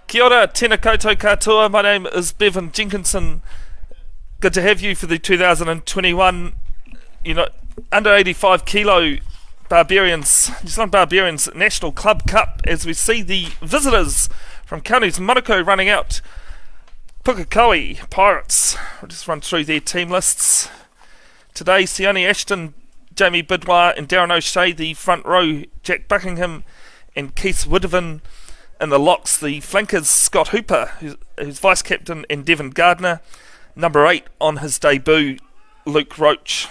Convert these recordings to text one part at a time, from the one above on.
Kia ora, tēnā koutou katoa. My name is Bevin Jenkinson. Good to have you for the 2021 under 85 kilo Barbarians, New Zealand Barbarians National Club Cup, as we see the visitors from counties Manukau running out. Pukekohe Pirates. We'll just run through their team lists. Today, Sione Ashton, Jamie Bidwar and Darren O'Shea, the front row, Jack Buckingham and Keith Woodvin. In the locks, the flankers, Scott Hooper, who's vice-captain, and Devin Gardner. Number 8 on his debut, Luke Roach.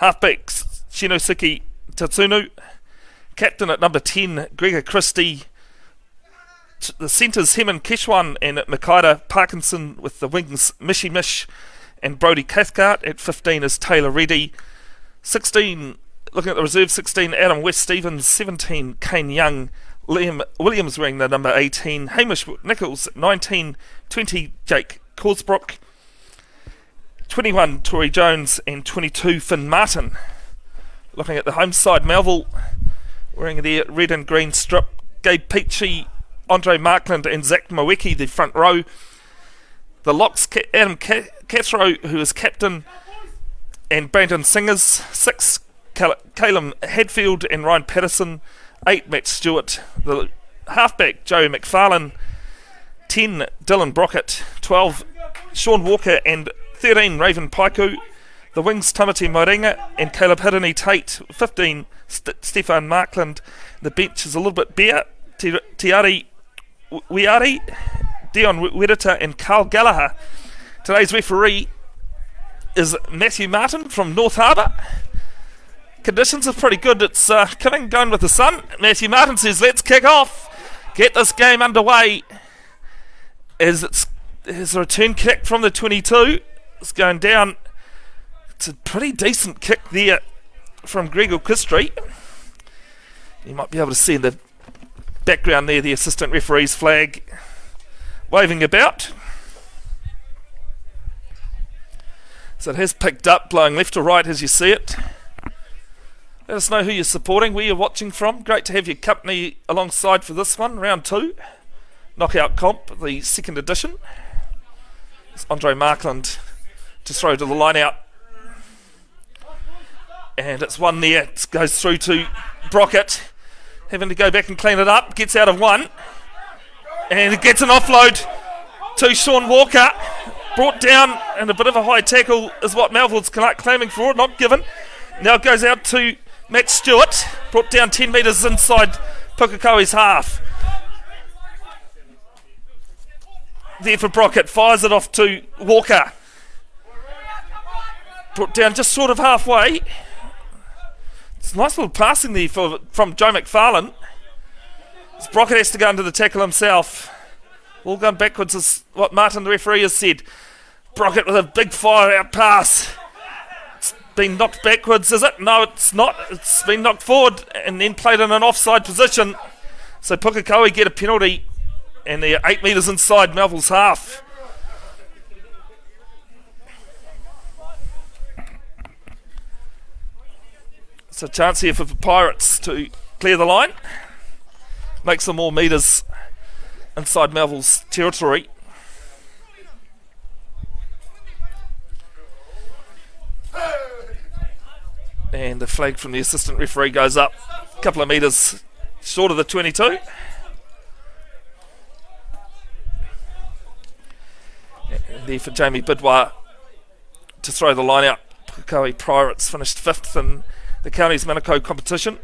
Halfbacks, Shinosuke Tatsunu. Captain at number 10, Gregor Christie. The centres, Heman Keshwan and Makaida Parkinson, with the wings, Mishi Mish and Brodie Cathcart. At 15 is Taylor Reddy. 16, looking at the reserve, 16, Adam West Stevens. 17, Kane Young. Liam Williams wearing the number 18, Hamish Nichols 19, 20 Jake Corsbrook, 21 Tory Jones and 22 Finn Martin. Looking at the home side, Melville wearing their red and green strip, Gabe Peachy, Andre Markland and Zach Maweki, the front row. The locks, Adam Cathro, who is captain, and Brandon Singers. 6, Caleb Hadfield and Ryan Patterson. 8, Matt Stewart. The halfback, Joe McFarlane. 10, Dylan Brockett. 12, Sean Walker and 13, Raven Paiku. The wings, Tamati Moringa and Caleb Hirini Tate. 15, Stefan Markland. The bench is a little bit bare. Tiari Wiari, Dion Wedita and Carl Gallagher. Today's referee is Matthew Martin from North Harbour. Conditions are pretty good. It's going with the sun. Matthew Martin says, let's kick off. Get this game underway. As there's a return kick from the 22. It's going down. It's a pretty decent kick there from Gregor Christie. You might be able to see in the background there the assistant referee's flag waving about. So it has picked up, blowing left to right as you see it. Let us know who you're supporting, where you're watching from. Great to have your company alongside for this one, round 2. Knockout comp, the second edition. It's Andre Markland to throw to the line out. And it's one there. It goes through to Brockett. Having to go back and clean it up. Gets out of one. And it gets an offload to Sean Walker. Brought down, and a bit of a high tackle is what Melville's claiming for, not given. Now it goes out to Matt Stewart, brought down 10 metres inside Pukekohe's half. There for Brockett, fires it off to Walker. Brought down just sort of halfway. It's a nice little passing there from Joe McFarlane. As Brockett has to go under the tackle himself. All going backwards is what Martin, the referee, has said. Brockett with a big fire out pass. Been knocked backwards, is it? No, it's not. It's been knocked forward and then played in an offside position. So Pukekohe get a penalty, and they're 8 metres inside Melville's half. It's a chance here for the Pirates to clear the line, make some more metres inside Melville's territory. And the flag from the assistant referee goes up a couple of metres short of the 22. And there for Jamie Bidwar to throw the line out. Pukekohe Pirates finished 5th in the county's Manukau competition.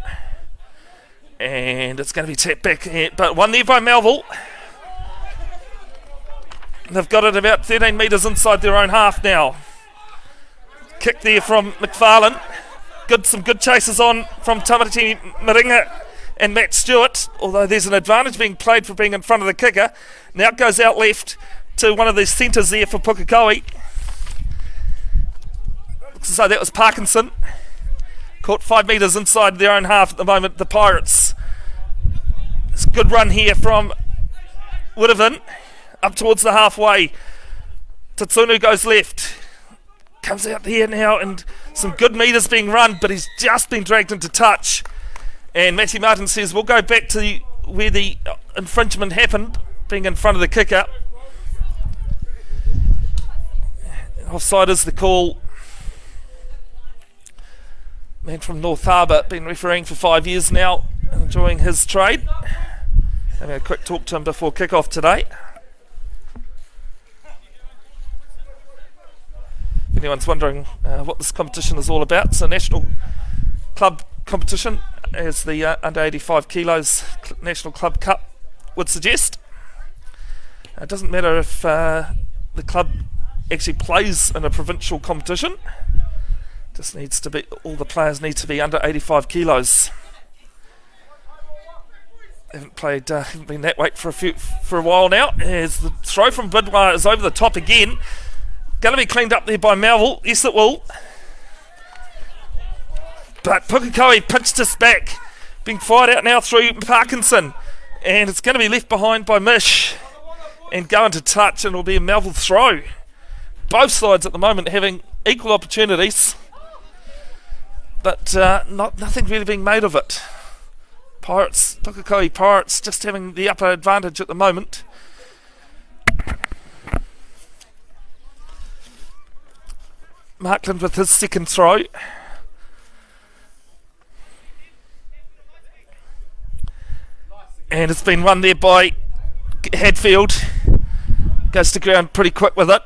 And it's going to be tapped back here, but one there by Melville. They've got it about 13 metres inside their own half now. Kick there from McFarlane. Some good chases on from Tamati Moringa and Matt Stewart, although there's an advantage being played for being in front of the kicker. Now it goes out left to one of the centres there for Pukekohe. So that was Parkinson. Caught 5 metres inside their own half at the moment, the Pirates. It's a good run here from Woodvin up towards the halfway. Tatsunu goes left. Comes out here now, and some good metres being run, but he's just been dragged into touch. And Matthew Martin says, we'll go back to where the infringement happened. being in front of the kicker. Offside is the call. Man from North Harbour, been refereeing for 5 years now, enjoying his trade. Having a quick talk to him before kick-off today. If anyone's wondering what this competition is all about, it's a national club competition, as the under 85 kilos National Club Cup would suggest. It doesn't matter if the club actually plays in a provincial competition. Just needs to be, all the players need to be under 85 kilos. Haven't been that weight for a while now. As the throw from Bidwar is over the top again. Going to be cleaned up there by Melville. Yes, it will. But Pukekohe pinched us back. Being fired out now through Parkinson. And it's going to be left behind by Mish. And go into touch, and it'll be a Melville throw. Both sides at the moment having equal opportunities. But nothing really being made of it. Pukekohe Pirates just having the upper advantage at the moment. Markland with his second throw. And it's been run there by Hadfield. Goes to ground pretty quick with it.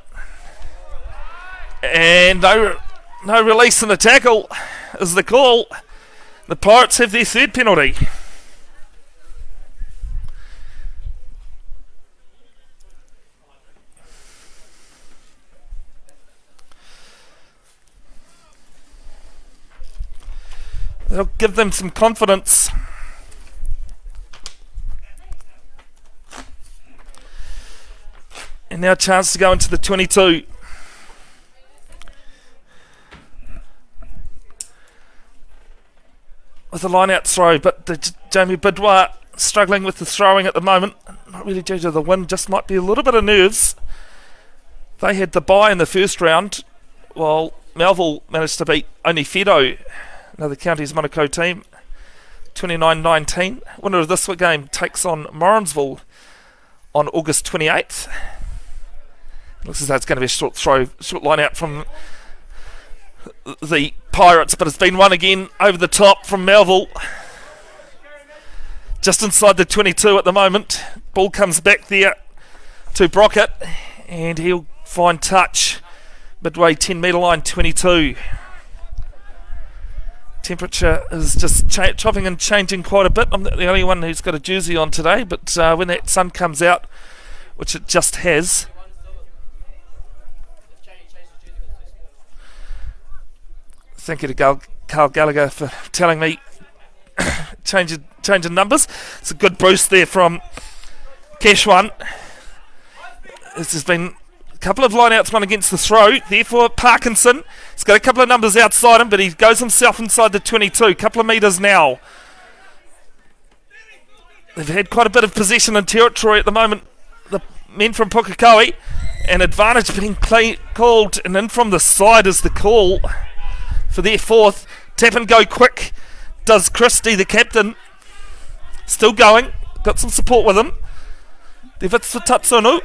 And no release in the tackle is the call. The Pirates have their third penalty. That'll give them some confidence. And now a chance to go into the 22. With a line-out throw, but Jamie Bidwar struggling with the throwing at the moment. Not really due to the wind, just might be a little bit of nerves. They had the bye in the first round, while Melville managed to beat only Fedo, another county's Monaco team, 29-19. Winner of this game takes on Morrinsville on August 28th. Looks as though it's going to be a short line out from the Pirates, but it's been won again over the top from Melville. Just inside the 22 at the moment. Ball comes back there to Brockett, and he'll find touch midway 10 metre line, 22. Temperature is just chopping and changing quite a bit. I'm not the only one who's got a jersey on today, but when that sun comes out, which it just has. Thank you to Carl Gallagher for telling me changing numbers. It's a good boost there from Keshwan. This has been a couple of line-outs, one against the throw. Therefore, Parkinson, he's got a couple of numbers outside him, but he goes himself inside the 22. A couple of metres now. They've had quite a bit of possession and territory at the moment, the men from Pukekohe. An advantage being called, and in from the side is the call for their fourth. Tap and go quick does Christie, the captain. Still going. Got some support with him. Devits for Tatsunu.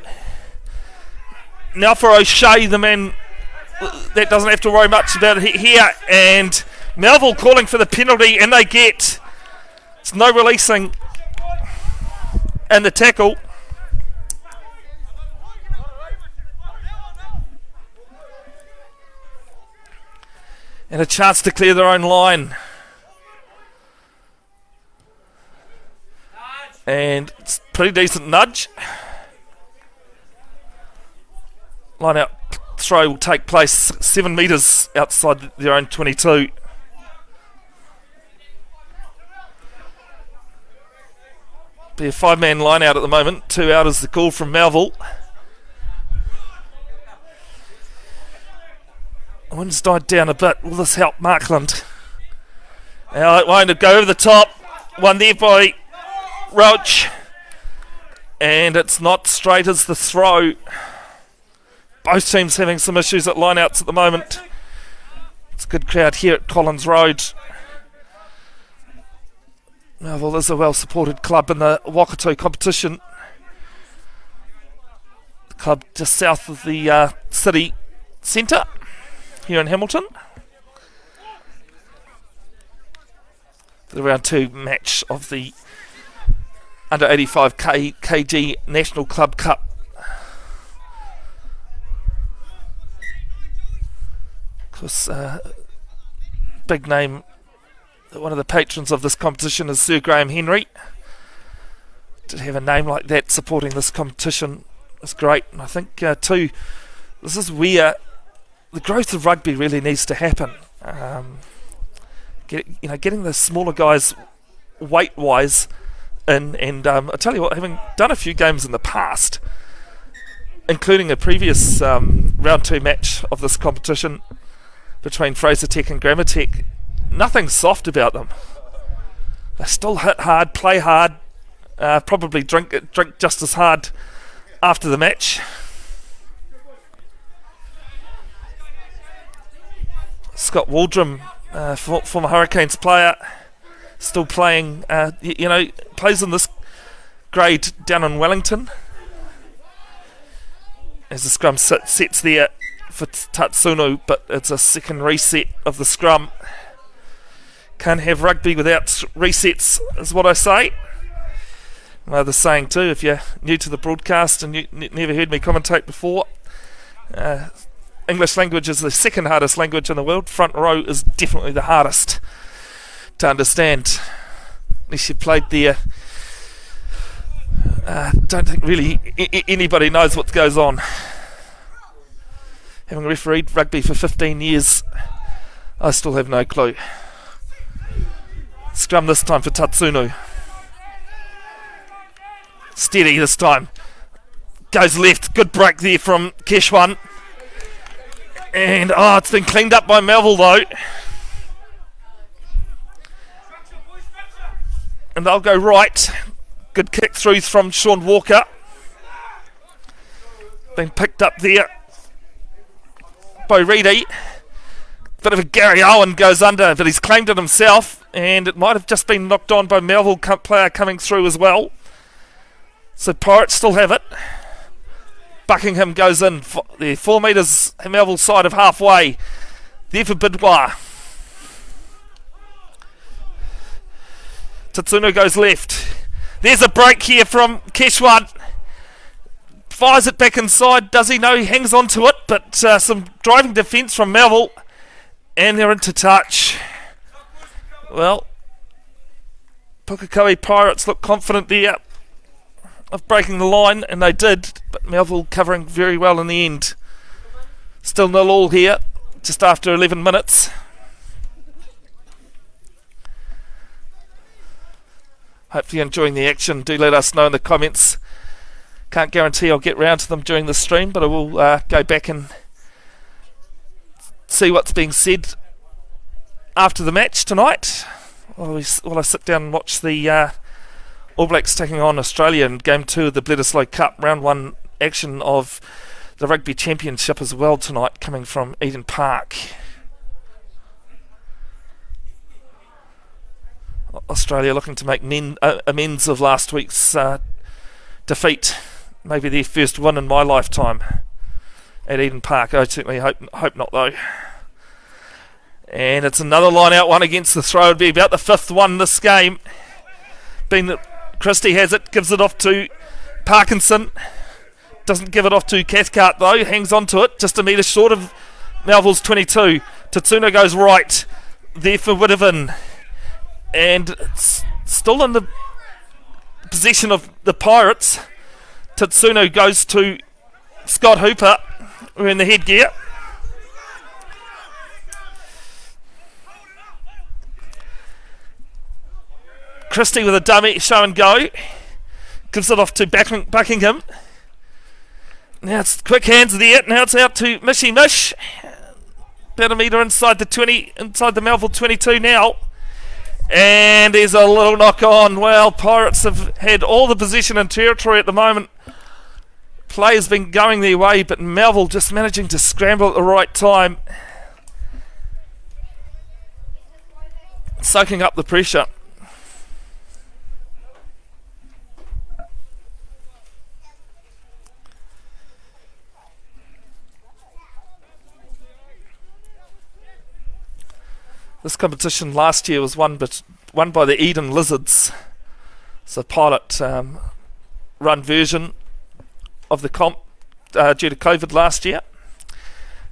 Now for O'Shea, the man that doesn't have to worry much about it here. And Melville calling for the penalty, and they get. It's no releasing. And the tackle. And a chance to clear their own line. And it's a pretty decent nudge. Line out throw will take place 7 metres outside their own 22. Be a 5-man line out at the moment. 2 out is the call from Melville. The wind's died down a bit. Will this help Markland? Now it won't go over the top. One there by Roach. And it's not straight as the throw. Both teams having some issues at lineouts at the moment. It's a good crowd here at Collins Road. Melville is a well-supported club in the Wakatu competition. club just south of the city centre here in Hamilton. The round 2 match of the under 85 kg National Club Cup. Of course, big name, one of the patrons of this competition is Sir Graham Henry. To have a name like that supporting this competition is great. And I think too, this is where the growth of rugby really needs to happen. Getting the smaller guys weight-wise in, and I tell you what, having done a few games in the past, including a previous round 2 match of this competition between Fraser Tech and Grammar Tech, nothing soft about them. They still hit hard, play hard, probably drink just as hard after the match. Scott Waldrum, former Hurricanes player, still playing, plays in this grade down in Wellington. As the scrum sets there for Tatsunu, but it's a second reset of the scrum. Can't have rugby without resets, is what I say. The saying too, if you're new to the broadcast and you never heard me commentate before, English language is the second hardest language in the world. Front row is definitely the hardest to understand, unless you played there. Don't think really anybody knows what goes on. Having refereed rugby for 15 years, I still have no clue. Scrum this time for Tatsunu. Steady this time. Goes left. Good break there from Keshwan. And it's been cleaned up by Melville though. And they'll go right. Good kick through from Sean Walker. Been picked up there by Reedy. Bit of a Gary Owen goes under, but he's claimed it himself, and it might have just been knocked on by Melville player coming through as well. So Pirates still have it. Buckingham goes in there, 4 metres Melville side of halfway. There for Bidwar. Tatsunu goes left. There's a break here from Keshwan. Fires it back inside. Does he? No, he hangs on to it, but some driving defence from Melville, and they're into touch. Well, Pukekohe Pirates look confident there of breaking the line, and they did, but Melville covering very well in the end. Still 0-0 here, just after 11 minutes. Hope you're enjoying the action. Do let us know in the comments. Can't guarantee I'll get round to them during the stream, but I will go back and see what's being said after the match tonight, while I sit down and watch the All Blacks taking on Australia in Game 2 of the Bledisloe Cup, Round 1 action of the Rugby Championship as well tonight, coming from Eden Park. Australia looking to make amends of last week's defeat. Maybe their first win in my lifetime at Eden Park. I certainly hope not though. And it's another line out one against the throw. It'd be about the 5th one this game. Being that Christie has it, gives it off to Parkinson. Doesn't give it off to Cathcart though. Hangs on to it, just a metre short of Melville's 22. Tatsuna goes right. There for Bevin. And it's still in the possession of the Pirates. Tatsuna goes to Scott Hooper, wearing the headgear. Christie with a dummy, show and go. Gives it off to Buckingham. Now it's quick hands there. Now it's out to Mishy Mish. About a metre inside the 20, inside the Melville 22 now. And there's a little knock on. Well, Pirates have had all the possession and territory at the moment. Play has been going their way, but Melville just managing to scramble at the right time. Soaking up the pressure. This competition last year was won by the Eden Lizards. It's a pilot run version of the comp due to COVID last year.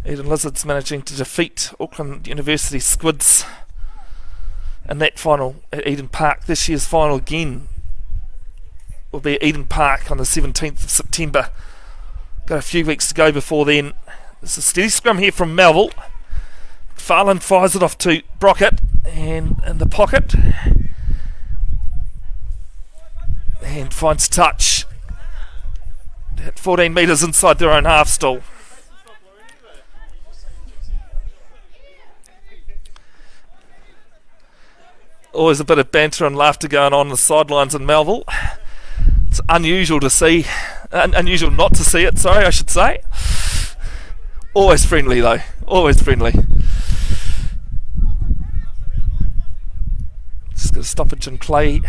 Eden Lizards managing to defeat Auckland University Squids in that final at Eden Park. This year's final again will be at Eden Park on the 17th of September. Got a few weeks to go before then. There's a steady scrum here from Melville. McFarlane fires it off to Brockett, and in the pocket, and finds touch at 14 metres inside their own half still. Always a bit of banter and laughter going on the sidelines in Melville. It's unusual to see, unusual not to see it, sorry I should say. Always friendly though, always friendly. Just got a stoppage in play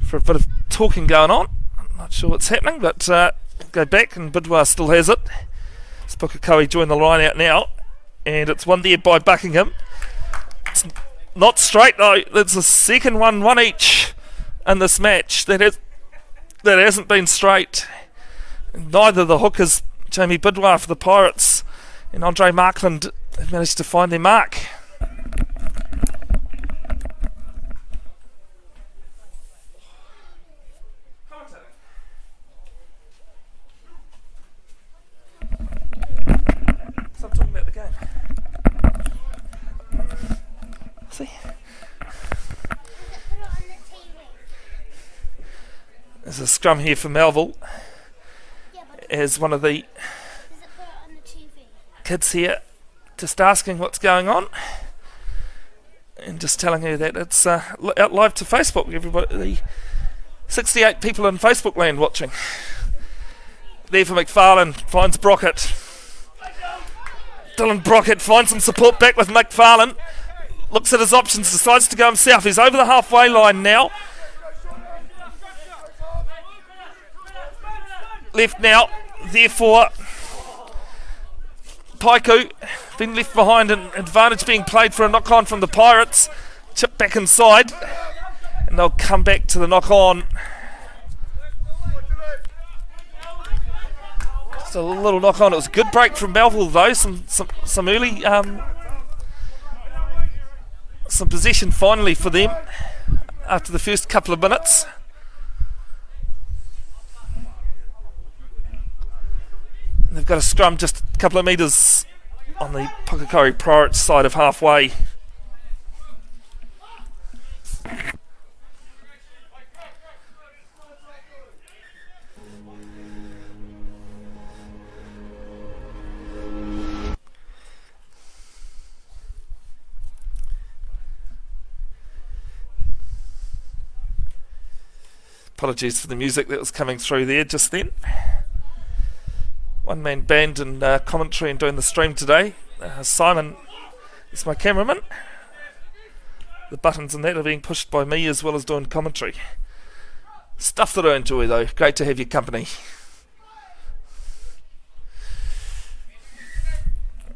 for a bit of talking going on. I'm not sure what's happening, but go back and Bidwar still has it. It's Pukekohe join the line out now, and it's won there by Buckingham. It's not straight though, it's the second one each in this match. That hasn't been straight. Neither the hookers, Jamie Bidwar for the Pirates and Andre Markland, have managed to find their mark. So I'm talking about the game. See? There's a scrum here for Melville. As one of the kids here just asking what's going on and just telling her that it's out live to Facebook. Everybody, the 68 people in Facebook land watching. There for McFarlane, finds Brockett. Dylan Brockett finds some support back with McFarlane. Looks at his options, decides to go himself. He's over the halfway line now. Left now, therefore Paiku been left behind, and advantage being played for a knock-on from the Pirates. Chip back inside, and they'll come back to the knock-on. Just a little knock-on. It was a good break from Melville though. Some early some possession finally for them after the first couple of minutes. They've got a scrum just a couple of metres on the Pukekohe Pirates side of halfway. Apologies for the music that was coming through there just then. One-man band and commentary and doing the stream today. Simon is my cameraman. The buttons and that are being pushed by me as well as doing commentary. Stuff that I enjoy though. Great to have your company.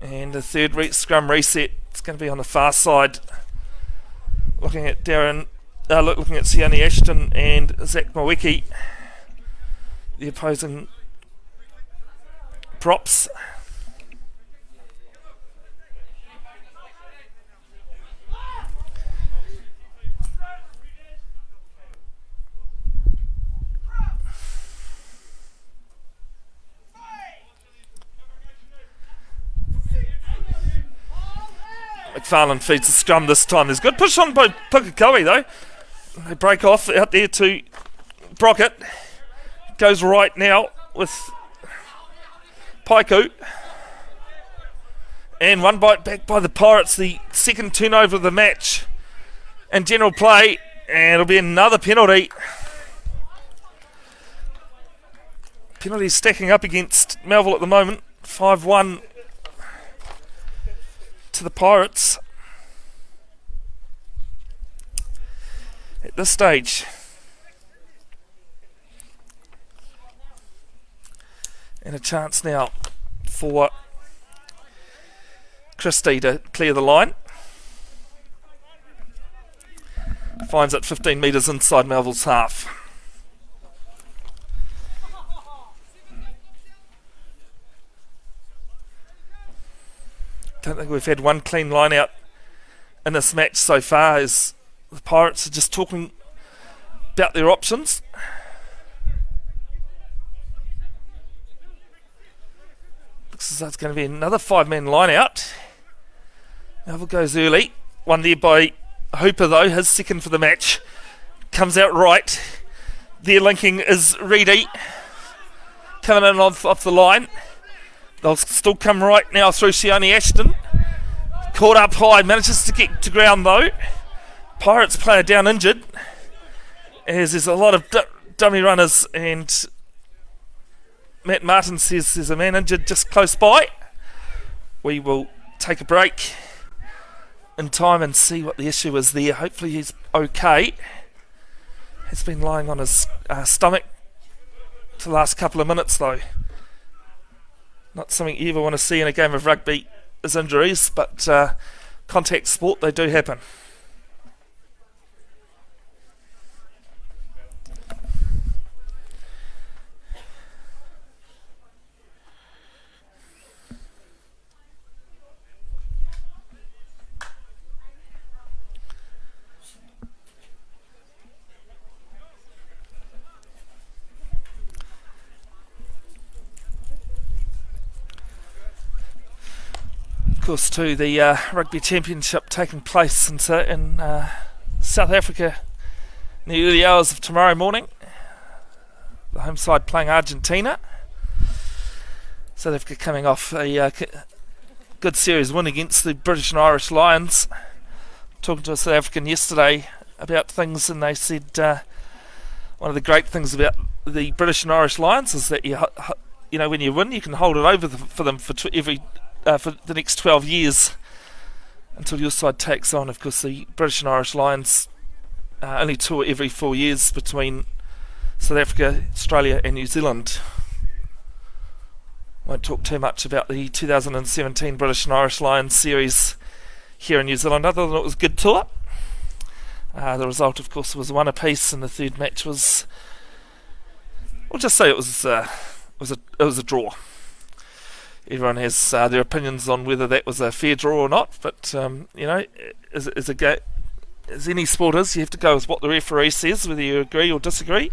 And the third scrum reset. It's going to be on the far side. Looking at looking at Sione Ashton and Zach Maweki, the opposing props. McFarlane feeds the scrum this time. There's good push on by Pukekohe though. They break off out there to Brockett. Goes right now with Paiku. And one bite back by the Pirates, the second turnover of the match. And general play, and it'll be another penalty. Penalties stacking up against Melville at the moment. 5-1 to the Pirates. At this stage. And a chance now for Christie to clear the line. Finds it 15 metres inside Melville's half. Don't think we've had one clean line out in this match so far, as the Pirates are just talking about their options. Looks as though it's going to be another 5-man line out. Melville goes early. One there by Hooper though, his second for the match. Comes out right. Their linking is Reedy. Coming in off the line. They'll still come right now through Sione Ashton. Caught up high, manages to get to ground though. Pirates player down injured, as there's a lot of dummy runners, and Matt Martin says there's a man injured just close by. We will take a break in time and see what the issue is there. Hopefully he's okay. He's been lying on his stomach for the last couple of minutes though. Not something you ever want to see in a game of rugby is injuries, but contact sport, they do happen. Of course, too, the Rugby Championship taking place in South Africa in the early hours of tomorrow morning. The home side playing Argentina. South Africa coming off a good series win against the British and Irish Lions. Talking to a South African yesterday about things, and they said one of the great things about the British and Irish Lions is that you know, when you win, you can hold it over for them for the next 12 years until your side takes on. Of course, the British and Irish Lions only tour every 4 years between South Africa, Australia and New Zealand. Won't talk too much about the 2017 British and Irish Lions series here in New Zealand, other than it was a good tour. The result, of course, was 1 apiece, and the third match was, we'll just say it was a draw. Everyone has their opinions on whether that was a fair draw or not, but you know, as any sport is, you have to go with what the referee says, whether you agree or disagree.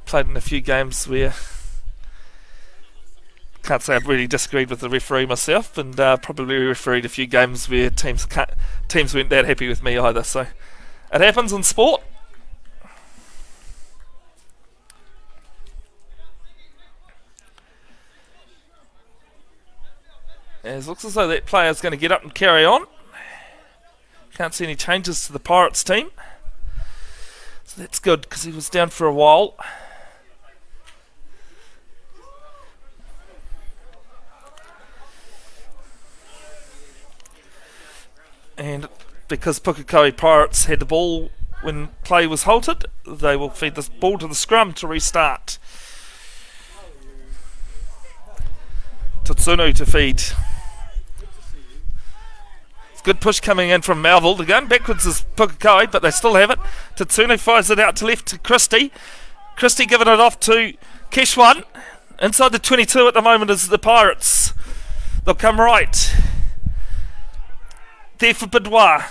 Played in a few games where can't say I've really disagreed with the referee myself, and probably refereed a few games where teams weren't that happy with me either. So it happens in sport. It looks as though that player's going to get up and carry on. Can't see any changes to the Pirates team, so that's good because he was down for a while. And because Pukekohe Pirates had the ball when play was halted, they will feed this ball to the scrum to restart. Tatsunu to feed. Good push coming in from Melville. They're going backwards as Pukekohe, but they still have it. Tatsunu fires it out to left to Christie. Christie giving it off to Keshwan. Inside the 22 at the moment is the Pirates. They'll come right. There for Bidwa.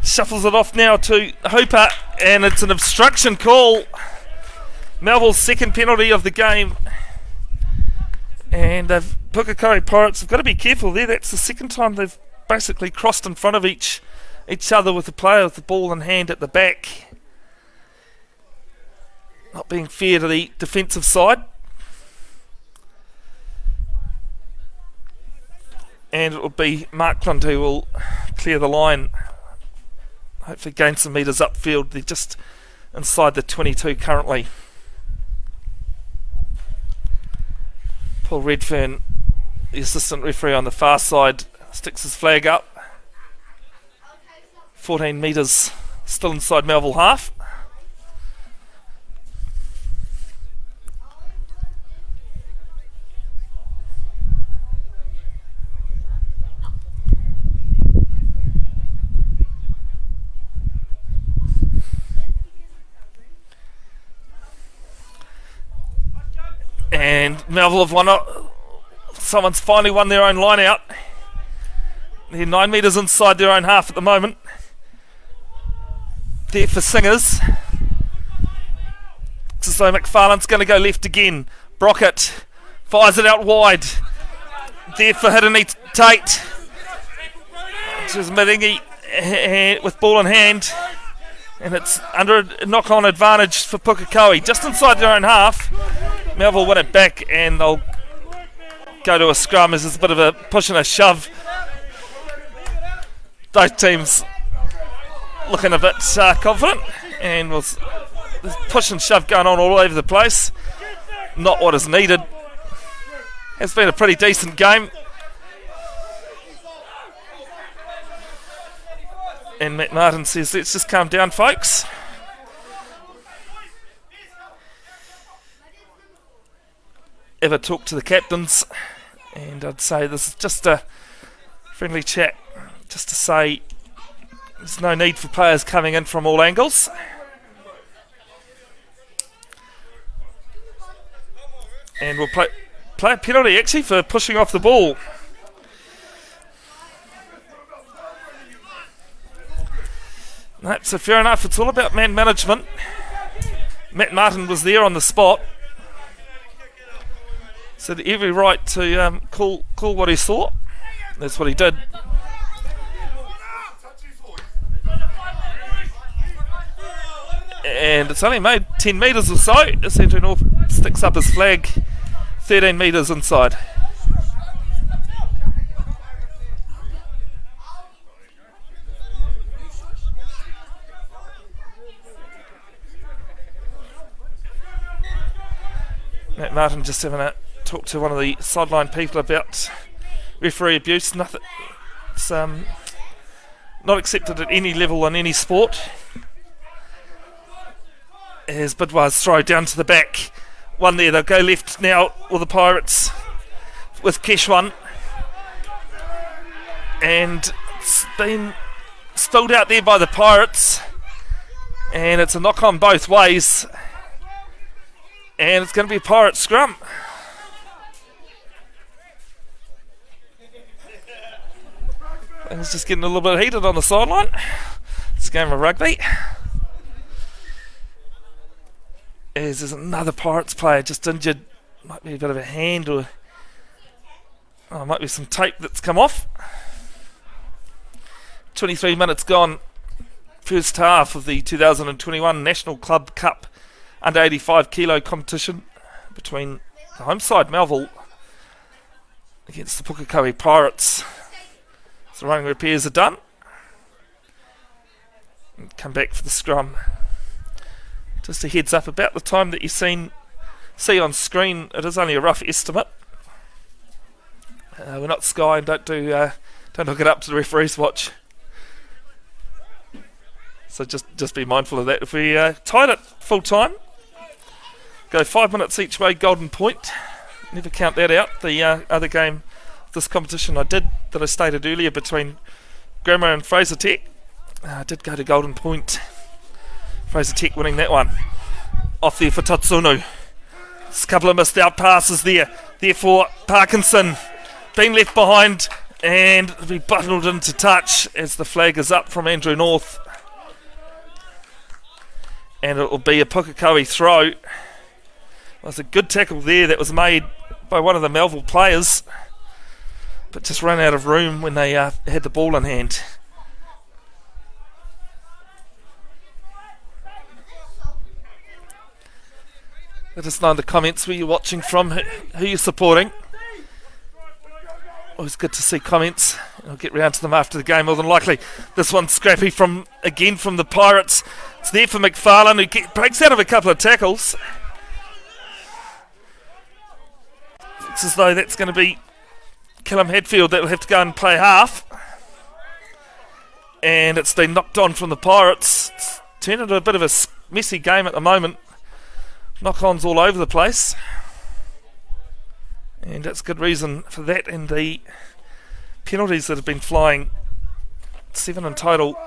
Shuffles it off now to Hooper, and it's an obstruction call. Melville's second penalty of the game. And Pukekohe Pirates have got to be careful there. That's the second time they've basically crossed in front of each other with the player with the ball in hand at the back. Not being fair to the defensive side. And it will be Markland who will clear the line. Hopefully gain some metres upfield. They're just inside the 22 currently. Paul Redfern, the assistant referee on the far side, sticks his flag up. 14 metres still inside Melville half. Melville have won it. Someone's finally won their own line out. They're 9 metres inside their own half at the moment. There for Singers. So McFarlane's going to go left again. Brockett fires it out wide. There for Hidden Tate. Just Medingi with ball in hand. And it's under a knock-on advantage for Pukekohe. Just inside their own half. Melville win it back and they'll go to a scrum as there's a bit of a push and a shove. Both teams looking a bit confident. And there's push and shove going on all over the place. Not what is needed. It's been a pretty decent game. And Matt Martin says, let's just calm down, folks. Ever talk to the captains? And I'd say this is just a friendly chat, just to say there's no need for players coming in from all angles. And we'll play a penalty actually for pushing off the ball. No, so fair enough, it's all about man management. Matt Martin was there on the spot. So had every right to call what he saw. That's what he did. And it's only made 10 metres or so as Andrew North sticks up his flag 13 metres inside. Matt Martin just having a talk to one of the sideline people about referee abuse. Nothing. It's not accepted at any level in any sport. As Bidwar's throw down to the back. One there, they'll go left now, or the Pirates with Keshwan. And it's been spilled out there by the Pirates. And it's a knock on both ways. And it's going to be a Pirate scrum. Things just getting a little bit heated on the sideline. It's a game of rugby. As there's another Pirates player just injured. Might be a bit of a hand or might be some tape that's come off. 23 minutes gone. First half of the 2021 National Club Cup under 85 kilo competition between the home side Melville against the Pukekohe Pirates. So running repairs are done. And come back for the scrum. Just a heads up, about the time that you see on screen, it is only a rough estimate. We're not Sky and don't hook it up to the referee's watch. So just be mindful of that. If we tied it full time, go 5 minutes each way, golden point. Never count that out. The other game of this competition that I stated earlier between Grammar and Fraser Tech, did go to golden point. Fraser Tech winning that one. Off there for Tatsunu. There's a couple of missed out passes there. Therefore, Parkinson being left behind and be buttoned into touch as the flag is up from Andrew North. And it will be a Pukekohe throw. Well, it's a good tackle there that was made by one of the Melville players, but just ran out of room when they had the ball in hand. Let us know in the comments where you're watching from, who you're supporting. Always good to see comments. I'll get round to them after the game more than likely. This one's scrappy from the Pirates. It's there for McFarlane, who breaks out of a couple of tackles. Looks as though that's going to be Callum Hadfield that will have to go and play half. And it's been knocked on from the Pirates. It's turned into a bit of a messy game at the moment. Knock-ons all over the place. And that's good reason for that, and the penalties that have been flying. 7 in total,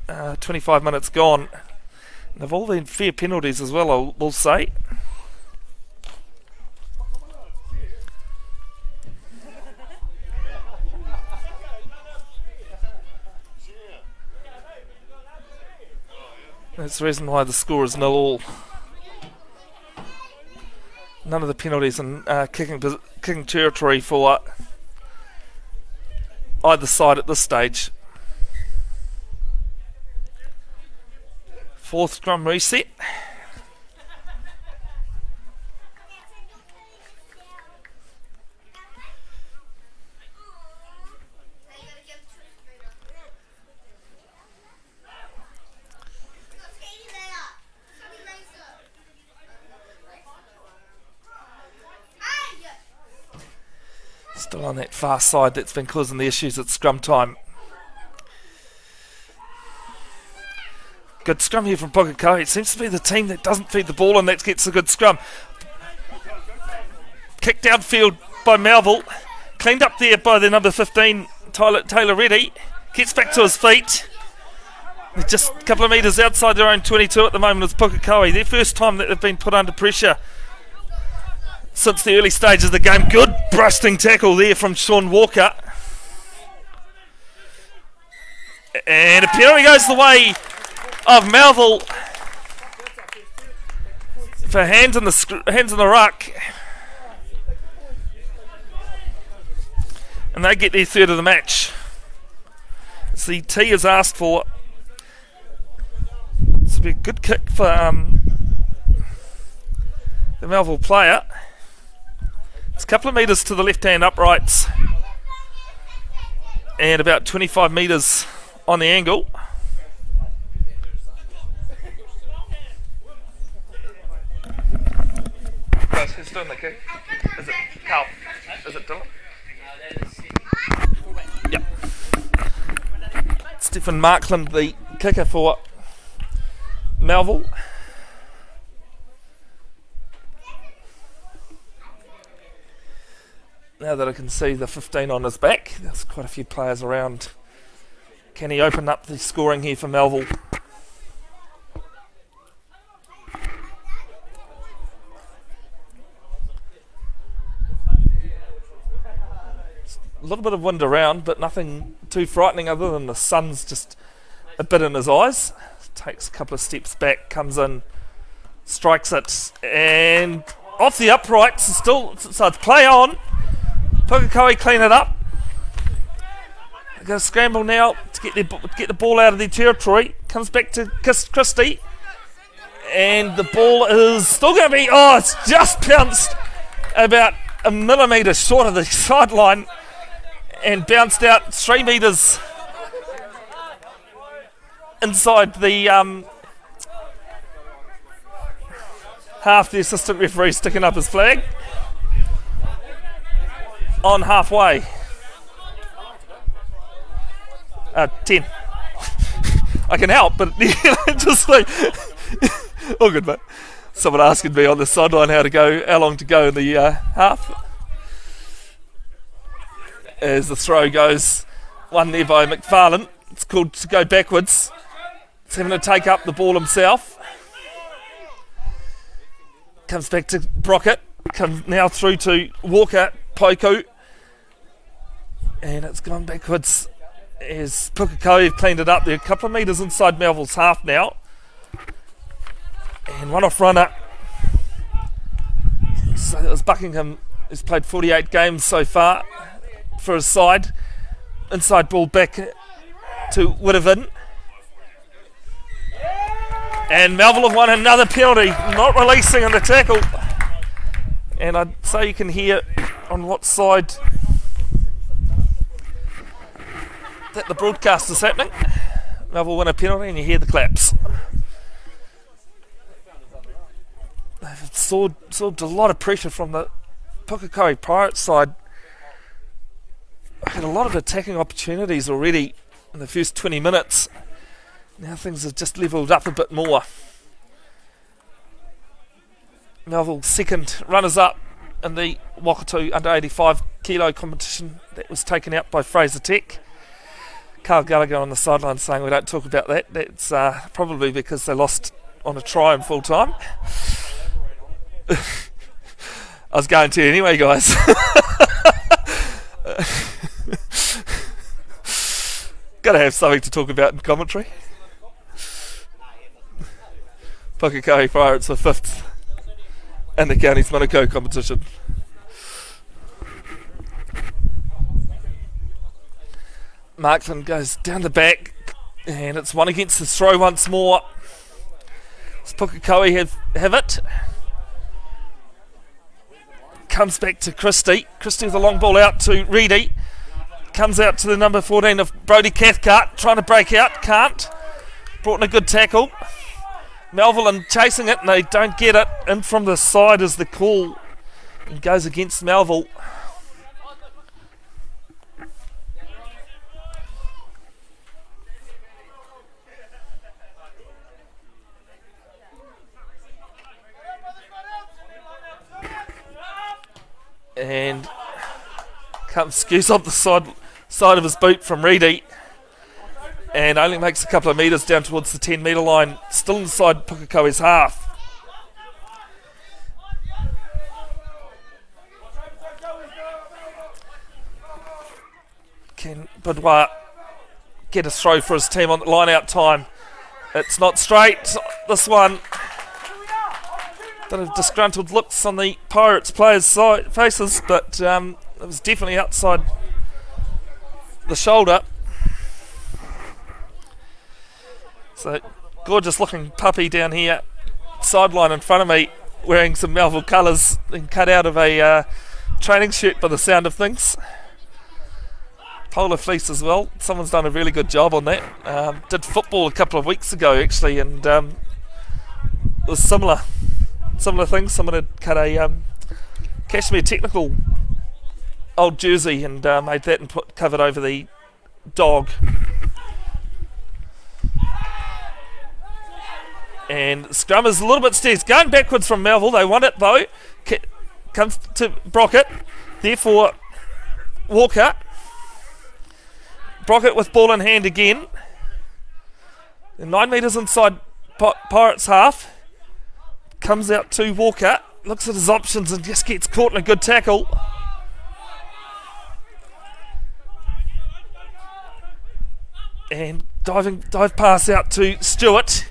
25 minutes gone. And they've all been fair penalties as well, I will say. That's the reason why the score is 0-0. None of the penalties in kicking territory for either side at this stage. Fourth scrum reset. Still on that far side that's been causing the issues at scrum time. Good scrum here from Pukekohe. It seems to be the team that doesn't feed the ball and that gets a good scrum. Kicked downfield by Melville. Cleaned up there by the number 15, Taylor Reddy. Gets back to his feet. They're just a couple of metres outside their own 22 at the moment is Pukekohe. Their first time that they've been put under pressure since the early stages of the game. Good bursting tackle there from Sean Walker. And a penalty goes the way of Melville for hands in the ruck. And they get their third of the match. So the T is asked for. This will be a good kick for the Melville player. It's a couple of metres to the left-hand uprights and about 25 metres on the angle. Guys, who's doing the kick? Is it Carl? Is it Dylan? Yep. Stephen Markland, the kicker for Melville. Now that I can see the 15 on his back, there's quite a few players around. Can he open up the scoring here for Melville? A little bit of wind around, but nothing too frightening other than the sun's just a bit in his eyes. Takes a couple of steps back, comes in, strikes it, and off the uprights. So it's play on. Pukekohe clean it up. They're going to scramble now to get the ball out of their territory. Comes back to Christie. And the ball is still going to be... Oh, it's just bounced about a millimetre short of the sideline and bounced out 3 metres inside the half. The assistant referee sticking up his flag. On halfway. 10. I can help, but just like all good, mate. Someone asking me on the sideline how long to go in the half. As the throw goes, one there by McFarlane. It's called to go backwards. He's having to take up the ball himself. Comes back to Brockett. Comes now through to Walker, Poku. And it's gone backwards as Pukekohe have cleaned it up. They're a couple of metres inside Melville's half now. And one off runner. So it was Buckingham, who's played 48 games so far for his side. Inside ball back to Woodavin. And Melville have won another penalty, not releasing on the tackle. And I'd say you can hear on what side that the broadcast is happening. Melville win a penalty and you hear the claps. They've absorbed a lot of pressure from the Pukekohe Pirates side. Had a lot of attacking opportunities already in the first 20 minutes. Now things have just levelled up a bit more. Melville second runners up in the Wakatu under 85 kilo competition that was taken out by Fraser Tech. Carl Gallagher on the sideline saying we don't talk about that. That's probably because they lost on a try in full time. I was going to anyway, guys. Got to have something to talk about in commentary. Pukekohe Pirates for 5th in the Counties Manukau competition. Markland goes down the back, and it's one against the throw once more. Does Pukekohe have it? Comes back to Christie. Christie with a long ball out to Reedy. Comes out to the number 14 of Brodie Cathcart, trying to break out, can't. Brought in a good tackle. Melville and chasing it, and they don't get it. In from the side is the call, and goes against Melville. And skews off the side of his boot from Reedy, and only makes a couple of metres down towards the 10 metre line, still inside Pukekohe's half. Can Boudoir get a throw for his team on the line out time? It's not straight, this one. Bit of disgruntled looks on the Pirates players' faces, but it was definitely outside the shoulder. So, gorgeous looking puppy down here, sideline in front of me, wearing some Melville colours and cut out of a training shirt by the sound of things. Polar fleece as well. Someone's done a really good job on that. Did football a couple of weeks ago actually, and it was similar things. Someone had cut a cashmere technical old jersey and made that and covered over the dog. And scrum is a little bit steady. It's going backwards from Melville. They want it though. Comes to Brockett. Therefore, Walker. Brockett with ball in hand again. 9 metres inside Pirates half. Comes out to Walker. Looks at his options and just gets caught in a good tackle. And dive pass out to Stewart.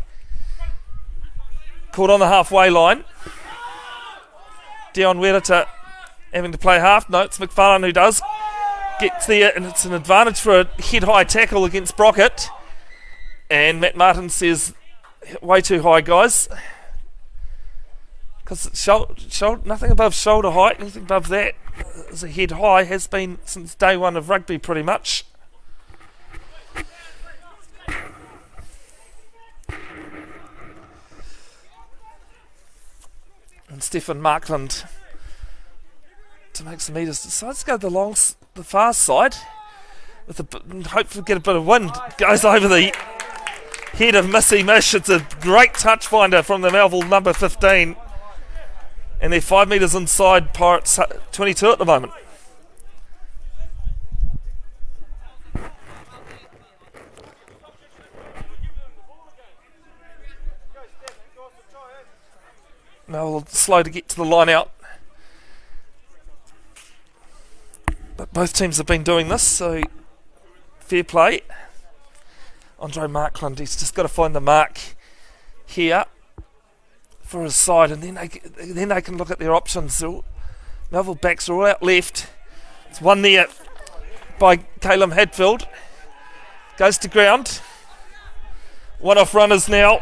Caught on the halfway line. Dion Werita having to play half. No, it's McFarlane who does. Gets there, and it's an advantage for a head-high tackle against Brockett. And Matt Martin says, way too high, guys. Because nothing above shoulder height, anything above that is a head high, has been since day one of rugby pretty much. And Stephen Markland to make some metres. Decides to go the far side with hope to get a bit of wind. Goes over the head of Missy Mish. It's a great touch finder from the Melville number 15. And they're 5 metres inside Pirates 22 at the moment. Melville slow to get to the line out. But both teams have been doing this, so fair play. Andre Markland, he's just got to find the mark here for his side, and then they can look at their options. Melville backs are all out left. It's one there by Caleb Hadfield. Goes to ground. One off runners now.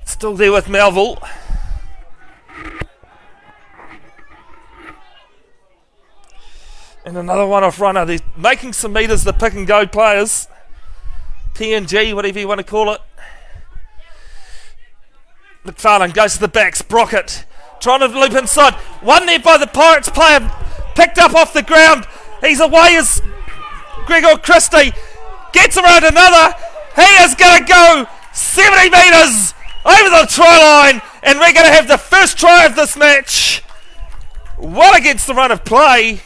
Still there with Melville. And another one off runner. They're making some metres, the pick and go players. PNG, whatever you want to call it. McFarlane goes to the backs. Brockett trying to loop inside. One there by the Pirates player. Picked up off the ground. He's away as Gregor Christie. Gets around another. He is going to go 70 metres over the try line. And we're going to have the first try of this match. Well against the run of play.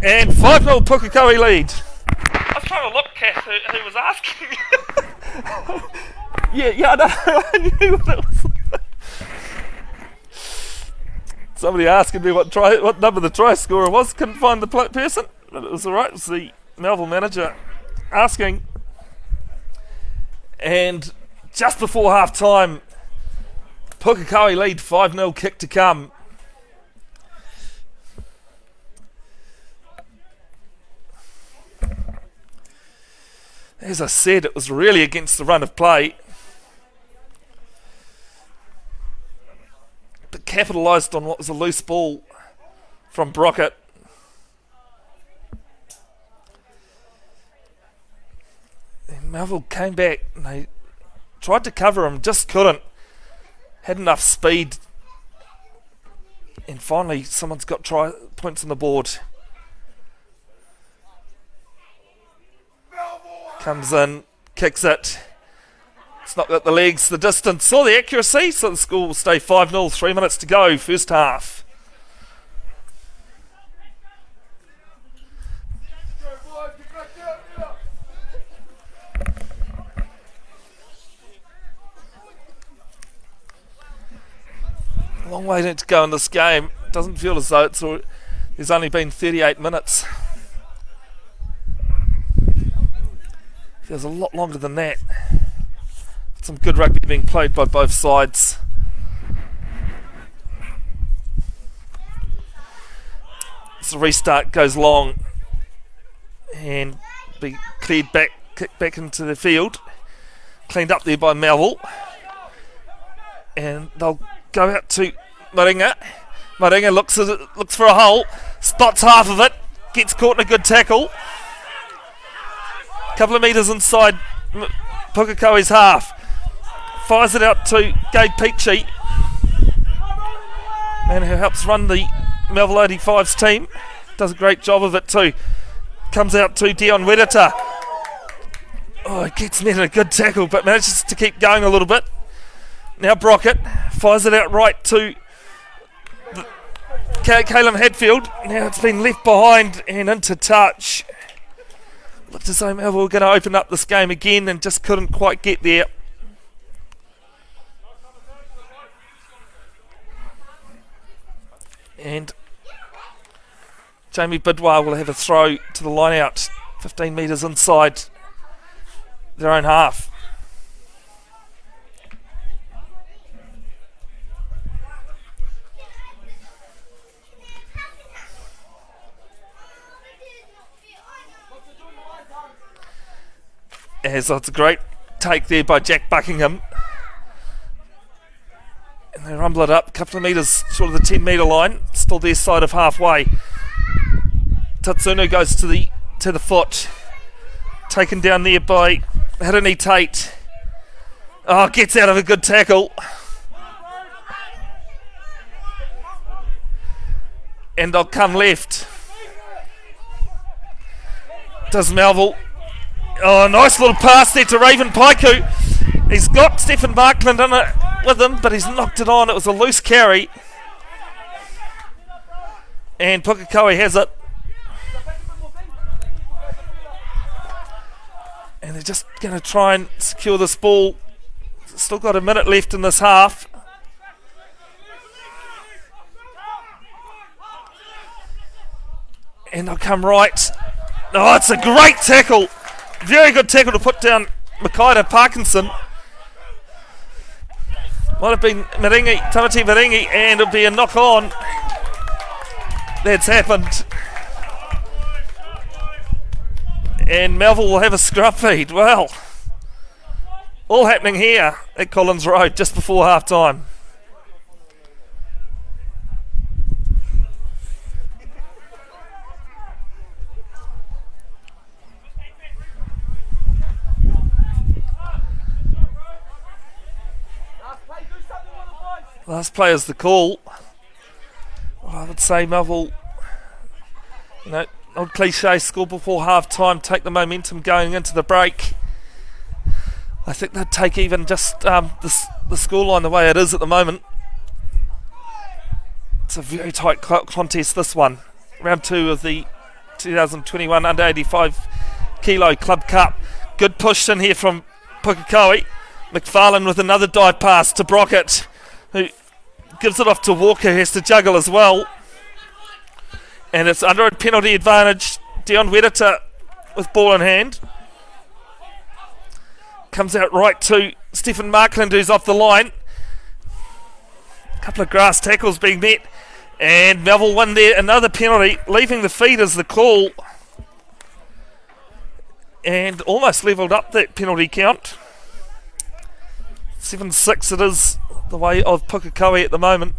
And 5-0 Pukekohe lead. I was trying to look, Kath, who was asking. yeah, I know. I knew what it was. Somebody asking me what number the try scorer was. Couldn't find the person, but it was alright. It was the Melville manager asking. And just before half time, Pukekohe lead 5-0, kick to come. As I said, it was really against the run of play, but capitalised on what was a loose ball from Brockett. And Melville came back and they tried to cover him, just couldn't. Had enough speed, and finally someone's got points on the board. Comes in, kicks it. It's not got the legs, the distance, or the accuracy, so the score will stay 5-0, 3 minutes to go, first half. A long way to go in this game. Doesn't feel as though there's only been 38 minutes. Feels a lot longer than that. Some good rugby being played by both sides. As the restart goes long and be cleared back, kicked back into the field. Cleaned up there by Melville. And they'll go out to Maringa. Maringa looks for a hole, spots half of it, gets caught in a good tackle. Couple of metres inside Pukekohe's half. Fires it out to Gabe Peachy, man who helps run the Melville 85's team. Does a great job of it too. Comes out to Dion Wedita. Oh, he gets net in a good tackle, but manages to keep going a little bit. Now Brockett fires it out right to Caleb Hadfield. Now it's been left behind and into touch. Looked as though Melville were going to open up this game again and just couldn't quite get there. And Jamie Bidwell will have a throw to the line out, 15 metres inside their own half. As it's a great take there by Jack Buckingham. And they rumble it up a couple of metres short of the 10 metre line, still their side of halfway. Tatsunu goes to the foot, taken down there by Hirini Tate. Oh, gets out of a good tackle. And they'll come left. Does Melville. Oh, nice little pass there to Raven Paiku. He's got Stephen Markland in it with him, but he's knocked it on. It was a loose carry. And Pukekohe has it. And they're just going to try and secure this ball. Still got a minute left in this half. And they'll come right. Oh, it's a great tackle. Very good tackle to put down Makaida Parkinson. Might have been Tamati Maringi, and it'll be a knock on. That's happened. And Melville will have a scrub feed. Well, all happening here at Collins Road just before half time. Last play is the call. Well, I would say Melville, old cliche, score before half time, take the momentum going into the break. I think they'd take even just the scoreline the way it is at the moment. It's a very tight contest, this one. Round 2 of the 2021 Under 85 Kilo Club Cup. Good push in here from Pukekohe. McFarlane with another dive pass to Brockett, who Gives it off to Walker, who has to juggle as well. And it's under a penalty advantage. Dion Wedita with ball in hand. Comes out right to Stephen Markland, who's off the line. A couple of grass tackles being met. And Melville won there. Another penalty. Leaving the feed is the call. And almost levelled up that penalty count. 7-6 it is the way of Pukekohe at the moment.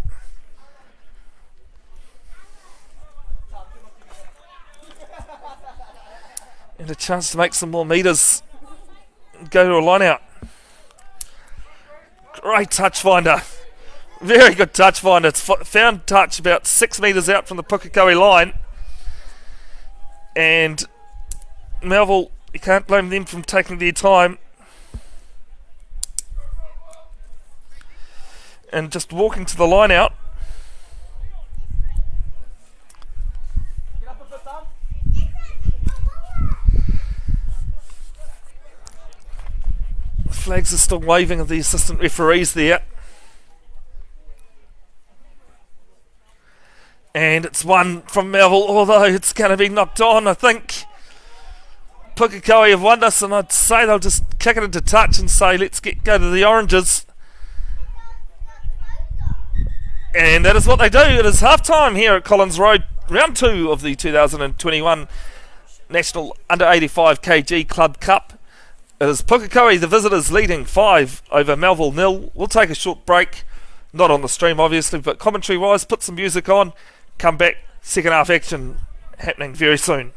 And a chance to make some more metres. Go to a line out. Great touch finder. Very good touch finder. It's found touch about 6 metres out from the Pukekohe line. And Melville, you can't blame them from taking their time. And just walking to the line out. The flags are still waving of the assistant referees there. And it's one from Melville, although it's going to be knocked on, I think. Pukekohe have won this, and I'd say they'll just kick it into touch and say, let's go to the Oranges. And that is what they do. It is half-time here at Collins Road, round 2 of the 2021 National Under 85 kg Club Cup. It is Pukekohe, the visitors, leading 5 over Melville 0. We'll take a short break, not on the stream obviously, but commentary-wise, put some music on, come back, second half action happening very soon.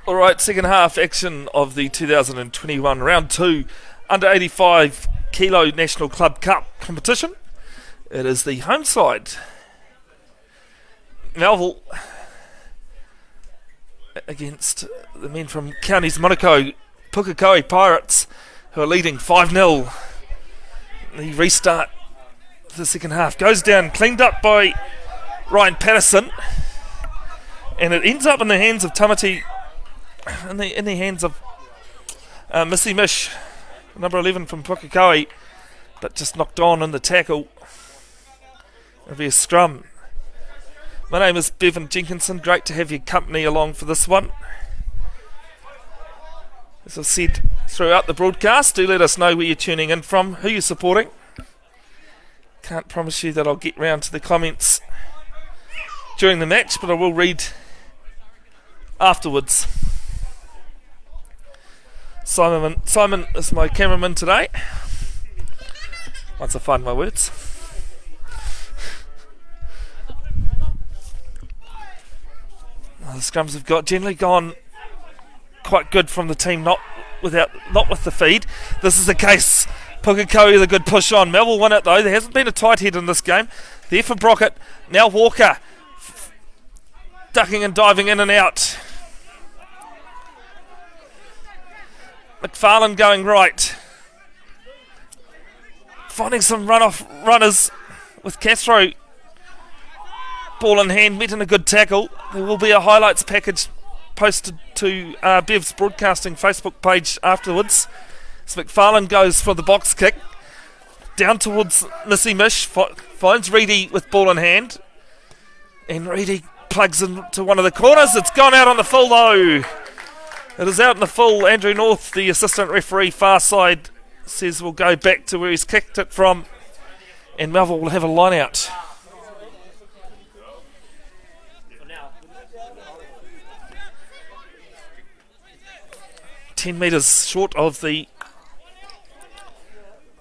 Alright, second half action of the 2021 round 2 under 85 kilo National Club Cup competition. It is the home side. Melville against the men from Counties Monaco, Pukekohe Pirates, who are leading 5-0. The restart of the second half goes down, cleaned up by Ryan Patterson, and it ends up in the hands of Tamati. In the hands of Missy Mish, number 11 from Pukekohe, but just knocked on in the tackle. It'll be a scrum. My name is Bevin Jenkinson. Great to have your company along for this one. As I've said throughout the broadcast, do let us know where you're tuning in from, who you're supporting. Can't promise you that I'll get round to the comments during the match, but I will read afterwards. Simon is my cameraman today. Once I find my words. The scrums have generally gone quite good from the team, not with the feed. This is the case. Pukekohe with a good push on. Melville won it though. There hasn't been a tight head in this game. There for Brockett. Now Walker. Ducking and diving in and out. McFarlane going right. Finding some runners with Castro. Ball in hand, met in a good tackle. There will be a highlights package posted to Bev's broadcasting Facebook page afterwards. So McFarlane goes for the box kick. Down towards Missy Mish. Finds Reedy with ball in hand. And Reedy plugs into one of the corners. It's gone out on the full though. It is out in the full. Andrew North, the assistant referee, far side, says we'll go back to where he's kicked it from. And Melville will have a line out. Metres short of the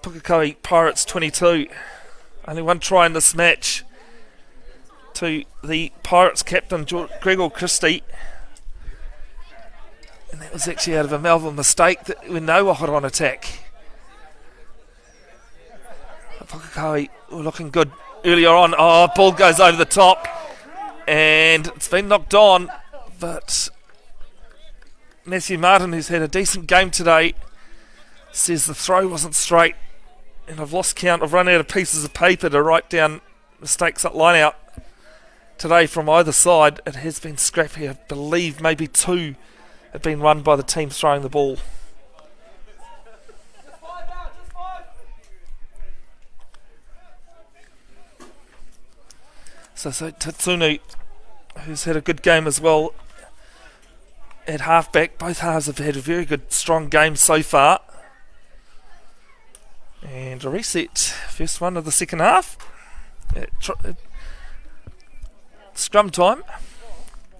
Pukekohe Pirates 22. Only one try in this match to the Pirates captain Gregor Christie, and that was actually out of a Melville mistake when they were hot on attack. Pukekohe were looking good earlier on. Oh, ball goes over the top and it's been knocked on, but Matthew Martin, who's had a decent game today, says the throw wasn't straight, and I've lost count. I've run out of pieces of paper to write down mistakes up line out. today from either side. It has been scrappy. I believe maybe 2 have been won by the team throwing the ball. So Tatsunu, who's had a good game as well at halfback. Both halves have had a very good, strong game so far. And a reset. First one of the second half. Scrum time.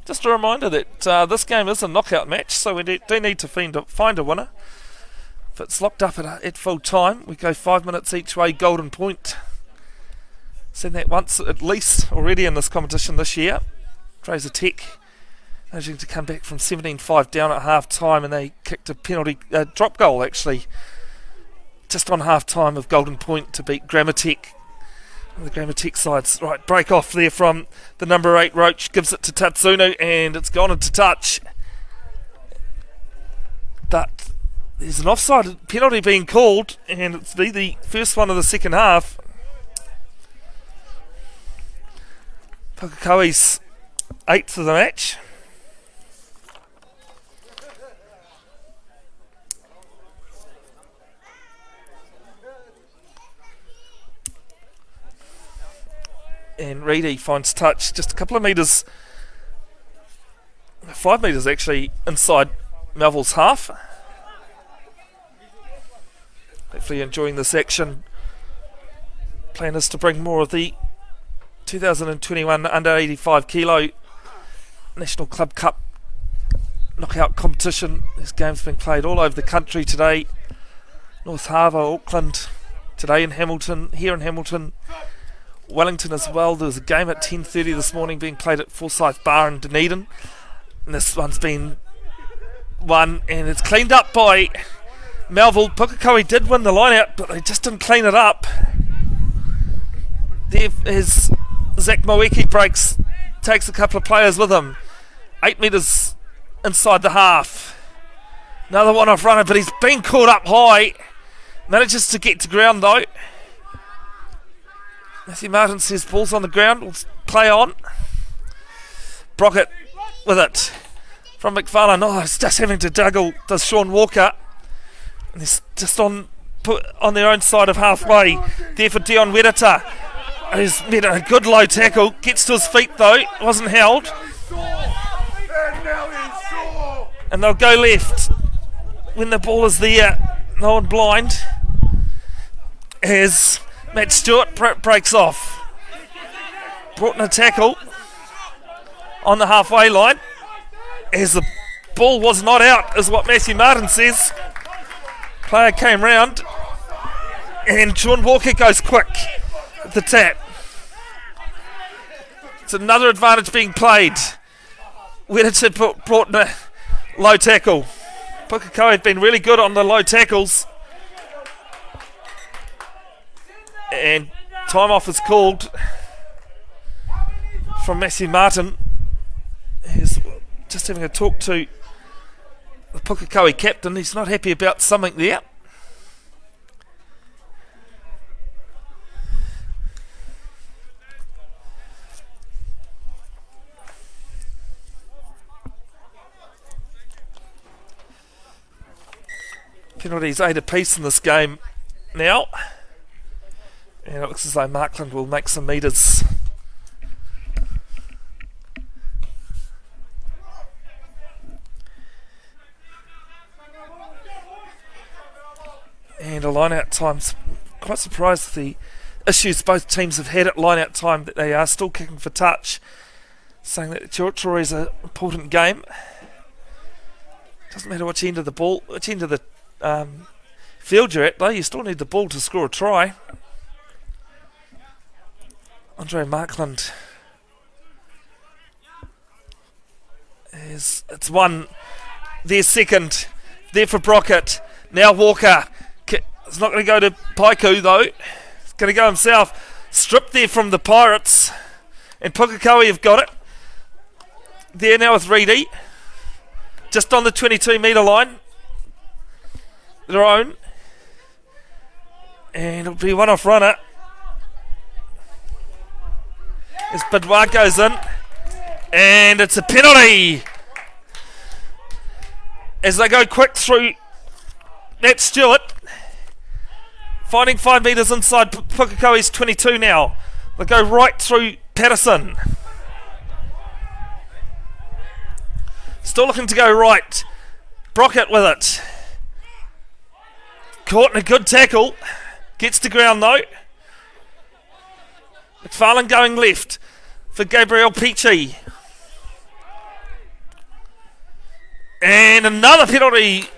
Just a reminder that this game is a knockout match, so we do need to find a winner. If it's locked up at full time, we go 5 minutes each way, golden point. Seen that once at least already in this competition this year. Fraser Tech managing to come back from 17-5 down at half time, and they kicked a penalty drop goal actually just on half time of golden point to beat Grammar Tech. The Grammar Tech sides. Right, break off there from the number 8 Roach, gives it to Tatsunu, and it's gone into touch. But there's an offside penalty being called, and it's the first one of the second half. Pukekohe's 8th of the match. And Reedy finds touch just a couple of metres, 5 metres actually, inside Melville's half. Hopefully enjoying this action. Plan is to bring more of the 2021 under 85 kilo National Club Cup knockout competition. This game's been played all over the country today. North Harbour, Auckland, today in Hamilton, here in Hamilton, Wellington as well. There was a game at 10:30 this morning being played at Forsyth Bar in Dunedin, and this one's been won, and it's cleaned up by Melville. Pukekohe did win the line out, but they just didn't clean it up. There is Zach Maweki breaks, takes a couple of players with him. 8 metres inside the half. Another one-off runner, but he's been caught up high. Manages to get to ground though. Matthew Martin says ball's on the ground, we'll play on. Brockett with it from McFarlane. Oh, it's just having to juggle, does Sean Walker. And he's just on their own side of halfway. There for Dion Wedata. He's made a good low tackle, gets to his feet though, wasn't held. And they'll go left when the ball is there, no one blind. As Matt Stewart breaks off. Brought in a tackle on the halfway line. As the ball was not out, is what Matthew Martin says. Player came round, and Sean Walker goes quick with the tap. It's another advantage being played. Wedderton brought in a low tackle. Pukekohe have been really good on the low tackles. And time off is called from Matthew Martin. He's just having a talk to the Pukekohe captain. He's not happy about something there. Penalties 8 apiece in this game now. And it looks as though Markland will make some metres. And a line-out time. Quite surprised with the issues both teams have had at line-out time, that they are still kicking for touch, saying that Chorchor is an important game. Doesn't matter which end of the ball, which end of the field you're at, though. You still need the ball to score a try. Andre Markland it's one. Their second. There for Brockett. Now Walker. It's not going to go to Paiku though. It's going to go himself. Stripped there from the Pirates. And Pukekohe have got it. There now with Reedy. Just on the 22 metre line. Their own. And it'll be one off runner. As Bidwar goes in. And it's a penalty. As they go quick through Matt Stewart. Finding 5 metres inside Pukekohe's 22 now. They go right through Patterson. Still looking to go right. Brockett with it. Caught in a good tackle. Gets to ground though. McFarlane going left for Gabriel Peachy. And another penalty.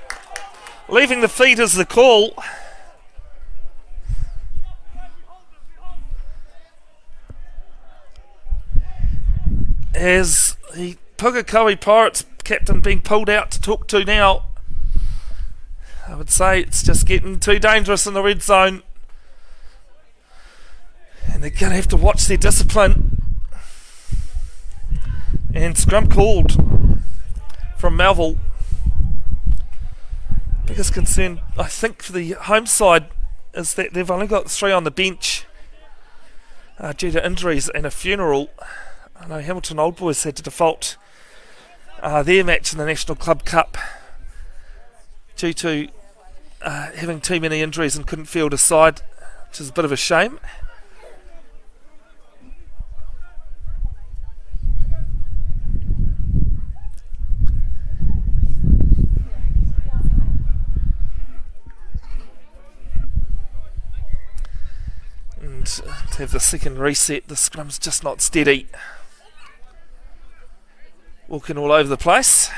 Leaving the feet is the call. As the Pukekohe Pirates captain being pulled out to talk to now. I would say it's just getting too dangerous in the red zone. And they're going to have to watch their discipline. And scrum called from Melville. Biggest concern, I think, for the home side is that they've only got 3 on the bench due to injuries and a funeral. I know Hamilton Old Boys had to default their match in the National Club Cup due to having too many injuries and couldn't field a side, which is a bit of a shame. And to have the second reset, the scrum's just not steady. Walking all over the place.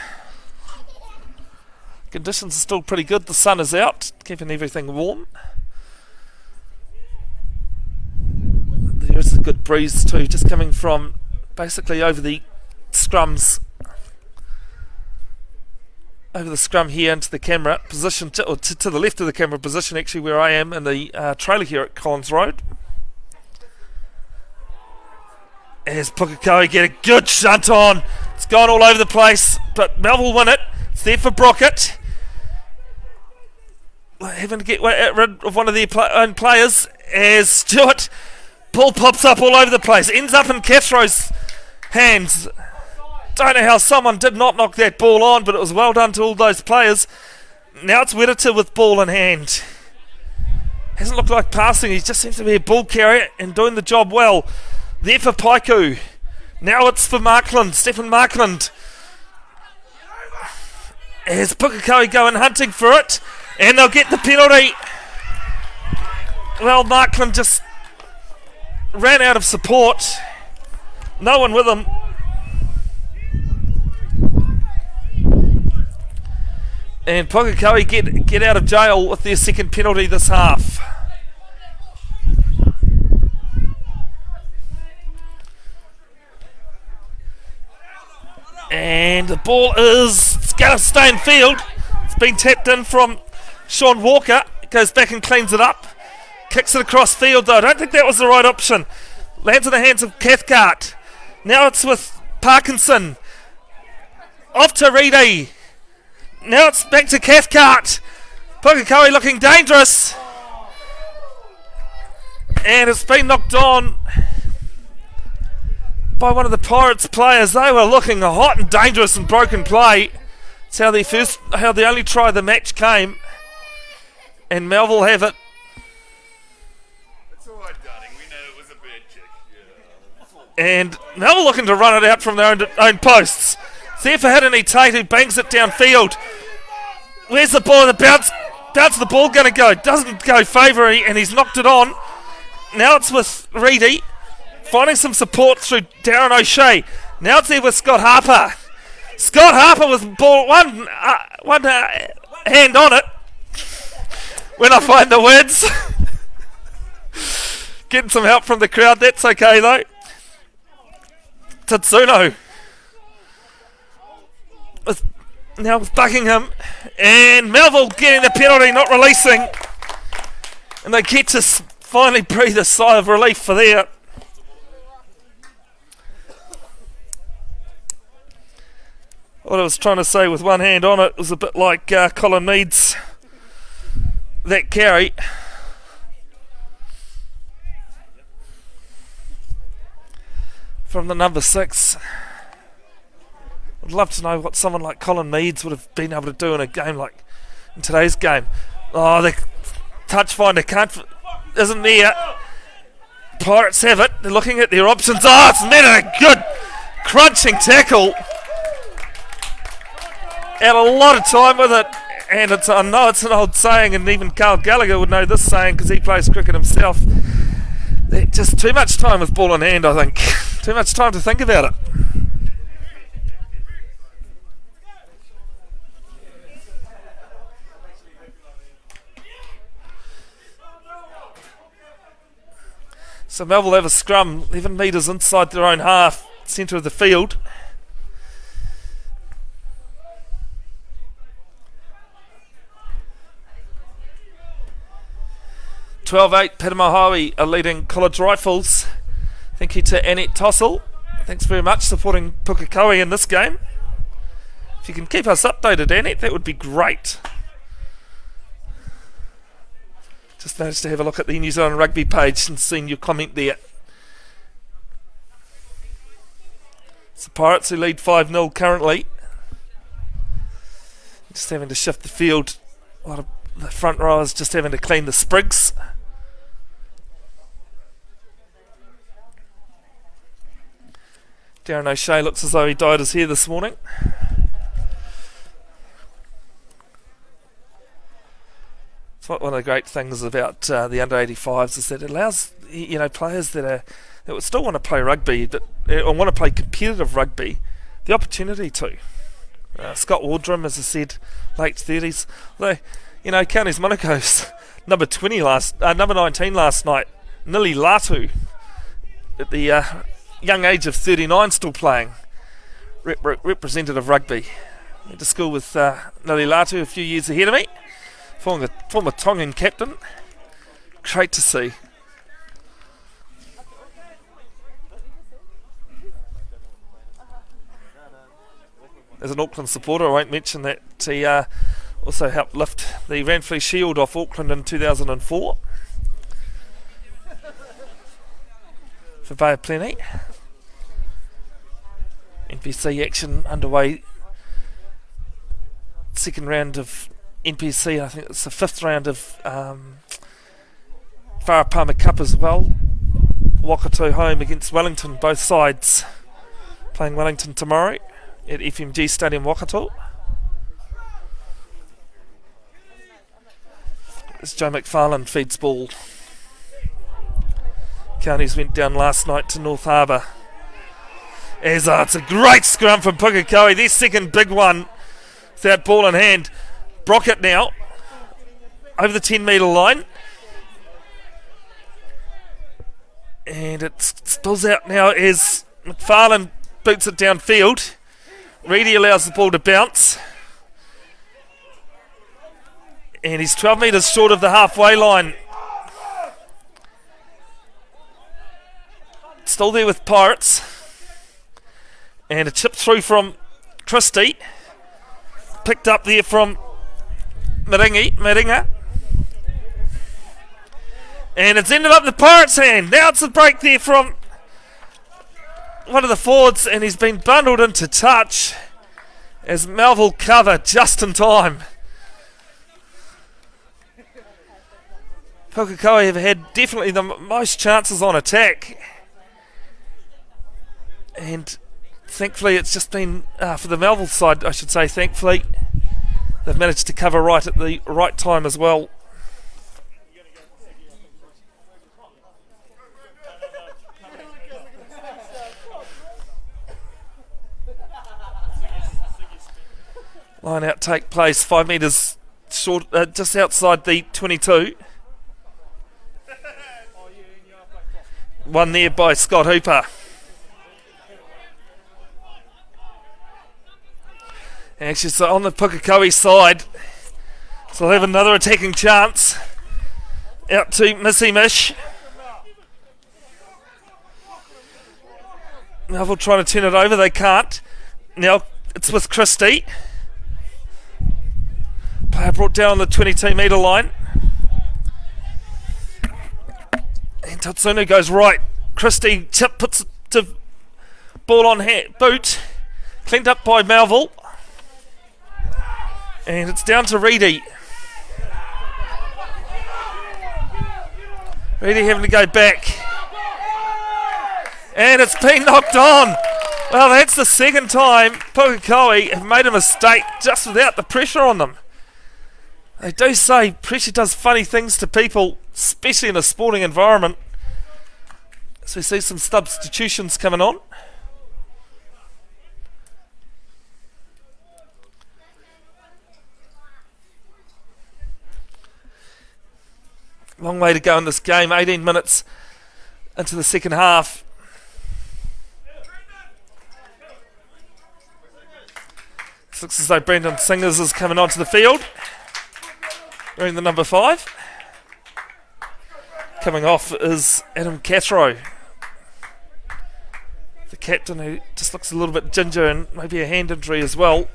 Conditions are still pretty good. The sun is out, keeping everything warm. There is a good breeze too, just coming from basically over the scrums. Over the scrum here into the camera position, to the left of the camera position, actually, where I am in the trailer here at Collins Road. As Pukekohe get a good shunt on. It's gone all over the place, but Melville win it. It's there for Brockett. Having to get rid of one of their own players as Stewart. Ball pops up all over the place. Ends up in Cathro's hands. Don't know how someone did not knock that ball on, but it was well done to all those players. Now it's Wedderton with ball in hand. Hasn't looked like passing. He just seems to be a ball carrier and doing the job well. There for Paiku. Now it's for Markland, Stephen Markland. As Pukekohe going hunting for it, and they'll get the penalty. Well, Markland just ran out of support. No one with him. And Pukekohe get out of jail with their second penalty this half. And the ball is going to stay in field. It's been tapped in from Sean Walker. Goes back and cleans it up. Kicks it across field though. I don't think that was the right option. Lands in the hands of Cathcart. Now it's with Parkinson. Off to Reedy. Now it's back to Cathcart. Pukekohe looking dangerous. And it's been knocked on by one of the Pirates players. They were looking hot and dangerous in broken play. It's how the only try of the match came. And Melville have it. It's alright, darling. We know it was a bad kick. Yeah. And Melville looking to run it out from their own posts. It's there for Hidini Tate, who bangs it downfield. Where's the ball? The bounce of the ball going to go? Doesn't go favouring, and he's knocked it on. Now it's with Reedy. Finding some support through Darren O'Shea. Now it's there with Scott Harper. Scott Harper with ball, one hand on it. When I find the words. Getting some help from the crowd. That's okay though. Tatsuno. Now with Buckingham. And Melville getting the penalty, not releasing. And they get to finally breathe a sigh of relief for there. What I was trying to say with one hand on it was a bit like Colin Meads. That carry. from the number 6. I'd love to know what someone like Colin Meads would have been able to do in a game like in today's game. Oh, the touch finder isn't there. Pirates have it. They're looking at their options. Oh, it's met a good crunching tackle. Had a lot of time with it. And I know it's an old saying, and even Carl Gallagher would know this saying because he plays cricket himself. Just too much time with ball in hand, I think. Too much time to think about it. So Melville have a scrum, 11 metres inside their own half, centre of the field. (12-8) Petamahawi are leading College Rifles. Thank you to Annette Tossell. Thanks very much supporting Pukekohe in this game. If you can keep us updated, Annette, that would be great. Just managed to have a look at the New Zealand Rugby page and seen your comment there. It's the Pirates who lead 5-0 currently. Just having to shift the field. A lot of the front rowers just having to clean the sprigs. Darren O'Shea looks as though he dyed his hair this morning. It's one of the great things about the under-85s is that it allows players that would still want to play rugby or want to play competitive rugby the opportunity to. Scott Wardrum, as I said, late 30s. Although, Counties Monaco's number 19 last night, Nili Latu, at the young age of 39, still playing representative rugby. Went to school with Nili Latu a few years ahead of me. Former Tongan captain. Great to see. As an Auckland supporter, I won't mention that he also helped lift the Ranfurly Shield off Auckland in 2004 for Bay of Plenty. NPC action underway. Second round of NPC, I think it's the 5th round of Wharapama Cup as well. Waikato home against Wellington, both sides playing Wellington tomorrow at FMG Stadium, Waikato. As Joe McFarlane feeds ball. Counties went down last night to North Harbour. It's a great scrum from Pukekohe, their second big one without ball in hand. Brockett now over the 10 metre line, and it spills out now as McFarlane boots it downfield. Reedy allows the ball to bounce, and he's 12 metres short of the halfway line. Still there with Pirates, and a chip through from Christie, picked up there from Maringa, and it's ended up in the Pirates' hand. Now it's a break there from one of the forwards, and he's been bundled into touch as Melville cover just in time. Pukekohe have had definitely the most chances on attack, and thankfully it's just been for the Melville side, I should say, thankfully they've managed to cover right at the right time as well. Line out take place 5 metres short, just outside the 22. One there by Scott Hooper. Actually, so on the Pukekohe side, so they'll have another attacking chance. Out to Missy Mish. Melville trying to turn it over, they can't. Now it's with Christie. Player brought down the 22 metre line. And Tatsunu goes right. Christie chip puts it to ball on boot. Cleaned up by Melville. And it's down to Reedy. Reedy having to go back. And it's been knocked on. Well, that's the second time Pukekohe have made a mistake just without the pressure on them. They do say pressure does funny things to people, especially in a sporting environment. So we see some substitutions coming on. Long way to go in this game, 18 minutes into the second half. It looks as though Brendan Singers is coming onto the field, wearing the number 5. Coming off is Adam Cathro, the captain, who just looks a little bit ginger and maybe a hand injury as well.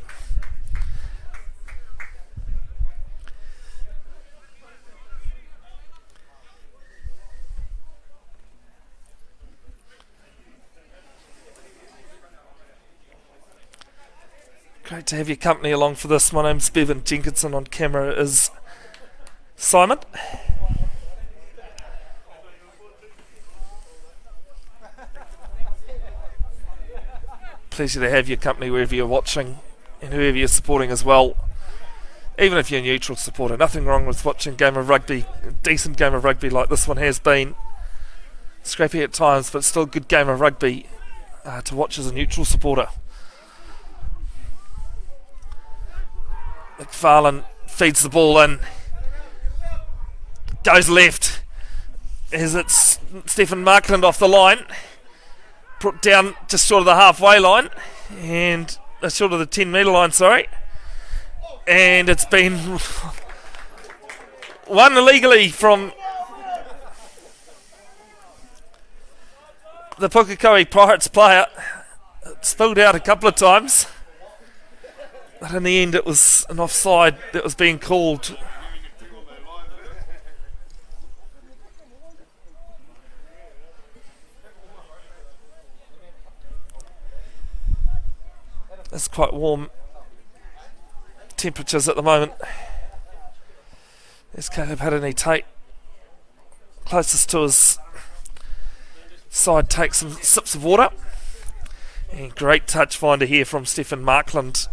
Great to have your company along for this. My name's Bevin. Jenkinson. On camera is Simon. Pleasure to have your company wherever you're watching and whoever you're supporting as well. Even if you're a neutral supporter, nothing wrong with watching a game of rugby, a decent game of rugby like this one has been. Scrappy at times, but still a good game of rugby to watch as a neutral supporter. McFarlane feeds the ball in, goes left, as it's Stephen Markland off the line, put down just short of the halfway line, and short of the 10 metre line, sorry, and it's been won illegally from the Pukekohe Pirates player. It spilled out a couple of times. But in the end, it was an offside that was being called. It's quite warm temperatures at the moment. There's Caleb Haranui-Tate closest to his side, takes some sips of water. And great touch finder here from Stephen Markland.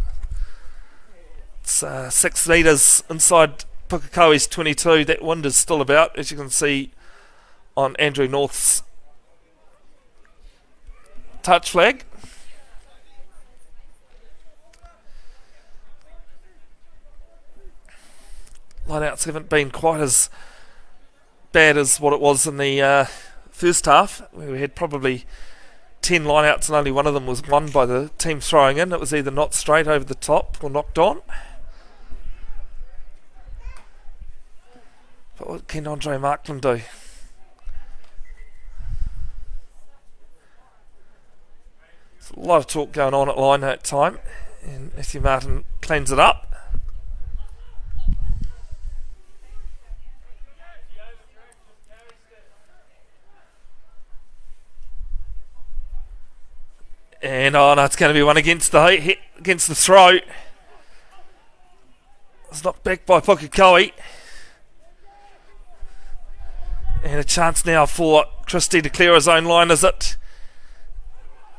It's 6 metres inside Pukekohe's 22. That wind is still about, as you can see on Andrew North's touch flag. Lineouts haven't been quite as bad as what it was in the first half, where we had probably 10 lineouts and only one of them was won by the team throwing in. It was either not straight over the top or knocked on. But what can Andre Markland do? There's a lot of talk going on at line at time, and Matthew Martin cleans it up. And oh no, it's going to be one against the throw. It's knocked back by Pukekohe. And a chance now for Christie to clear his own line, is it?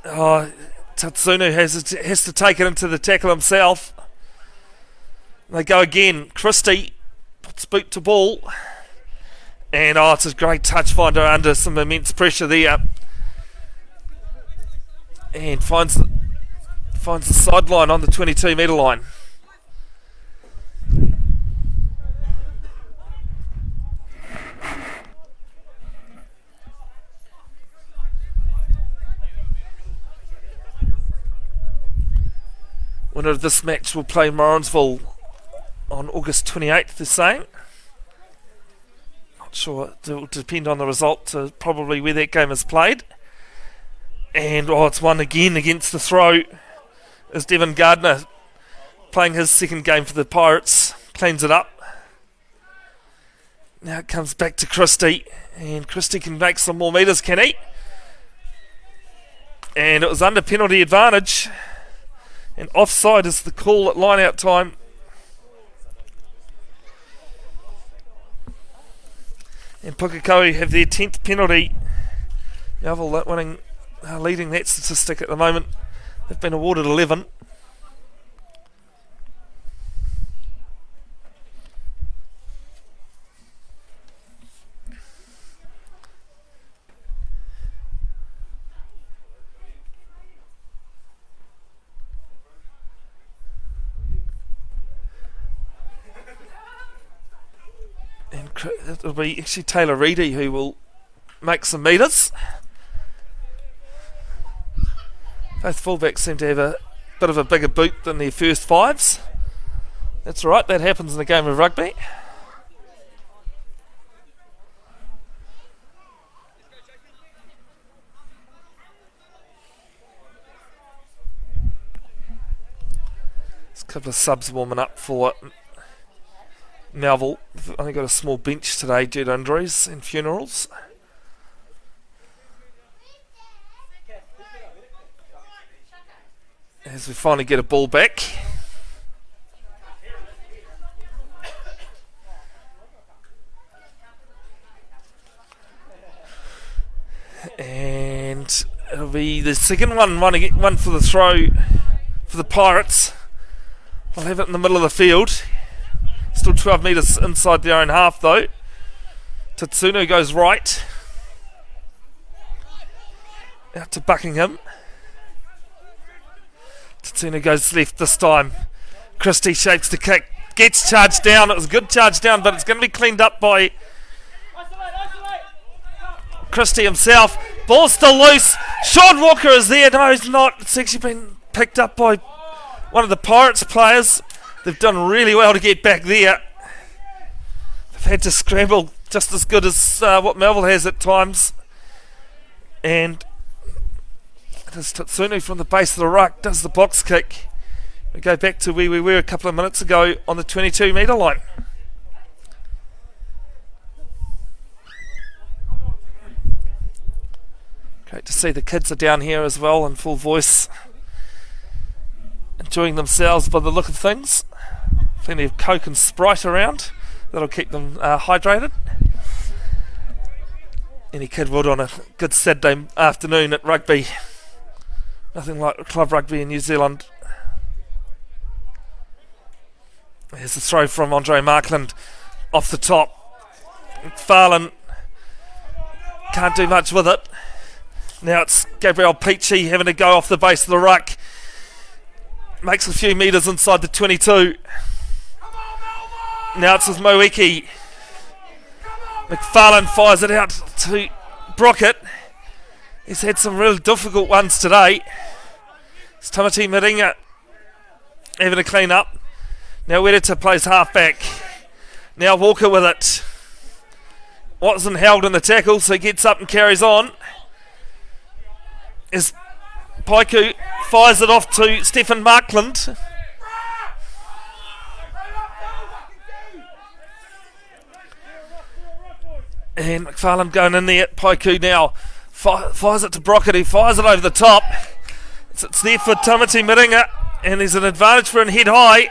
Oh, Tatsunu has to take it into the tackle himself. They go again. Christie puts boot to ball. And oh, it's a great touch finder under some immense pressure there. And finds the sideline on the 22 metre line. Winner of this match will play Morrinsville on August 28th, they're saying. Not sure, it will depend on the result to probably where that game is played. And oh, it's won again against the throw as Devon Gardner, playing his second game for the Pirates, cleans it up. Now it comes back to Christie, and Christie can make some more metres, can he? And it was under penalty advantage. And offside is the call at line-out time. And Pukekohe have their 10th penalty. Melville leading that statistic at the moment. They've been awarded 11. And it'll be actually Taylor Reedy who will make some metres. Both fullbacks seem to have a bit of a bigger boot than their first fives. That's right, that happens in a game of rugby. There's a couple of subs warming up for Melville. They've only got a small bench today due to injuries and funerals. As we finally get a ball back. And it'll be the second one for the throw for the Pirates. They'll have it in the middle of the field. Still 12 metres inside their own half though. Tatsunu goes right. Out to Buckingham. Tatsunu goes left this time. Christie shapes the kick. Gets charged down. It was a good charge down, but it's going to be cleaned up by Christie himself. Ball still loose. Sean Walker is there. No, he's not. It's actually been picked up by one of the Pirates players. They've done really well to get back there. They've had to scramble just as good as what Melville has at times. And it is Tatsunu from the base of the ruck does the box kick. We go back to where we were a couple of minutes ago on the 22 metre line. Great to see the kids are down here as well in full voice, enjoying themselves by the look of things. Plenty of Coke and Sprite around. That'll keep them hydrated. Any kid would on a good Saturday afternoon at rugby. Nothing like club rugby in New Zealand. Here's the throw from Andre Markland off the top. McFarlane can't do much with it. Now it's Gabriel Peachy having to go off the base of the ruck. Makes a few metres inside the 22. Now it's with Moeki. McFarlane fires it out to Brockett. He's had some real difficult ones today. It's Tamati Maringa having to clean up. Now Wedita plays halfback. Now Walker with it. Watson held in the tackle, so he gets up and carries on. As Paiku fires it off to Stephen Markland. And McFarlane going in there. Paiku now fires it to Brockett. He fires it over the top. It's there for Tamati Maringa, and there's an advantage for an head high.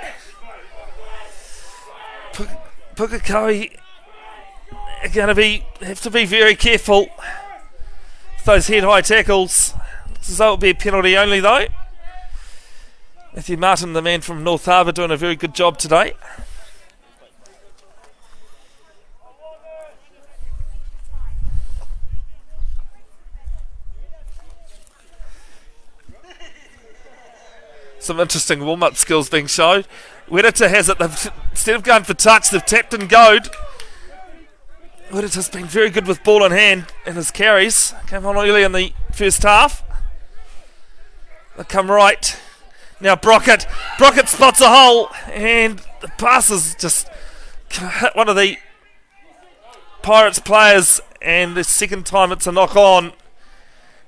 Pukekohe are going to have to be very careful with those head high tackles. Looks as though it'll be a penalty only though. Matthew Martin, the man from North Harbour, doing a very good job today. Some interesting warm-up skills being shown. Wedita has it. Instead of going for touch, they've tapped and goed. Wedita's been very good with ball in hand in his carries. Came on early in the first half. They come right. Now Brockett. Brockett spots a hole, and the pass is just hit one of the Pirates players, and the second time it's a knock on.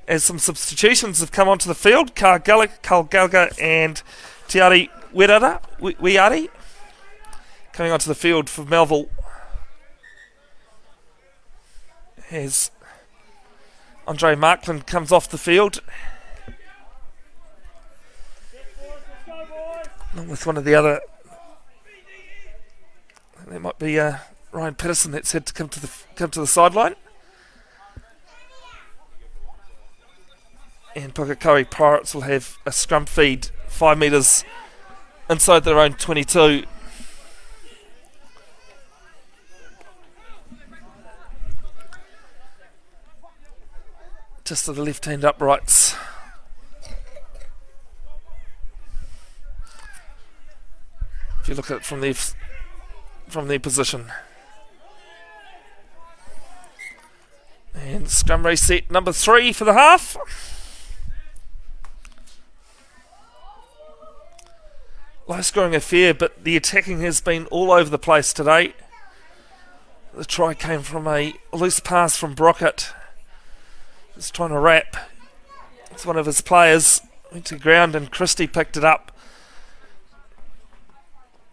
As some substitutions have come onto the field. Carl Gallagher and Tiari Wiari coming onto the field for Melville. As Andre Markland comes off the field. Along with one of the other. There might be Ryan Patterson that's had to come to the sideline. And Pukekohe Pirates will have a scrum feed 5 metres inside their own 22. Just to the left-hand uprights. If you look at it from their position. And scrum reset number 3 for the half. Low scoring affair, but the attacking has been all over the place today. The try came from a loose pass from Brockett. He's trying to wrap. It's one of his players. Went to ground and Christie picked it up.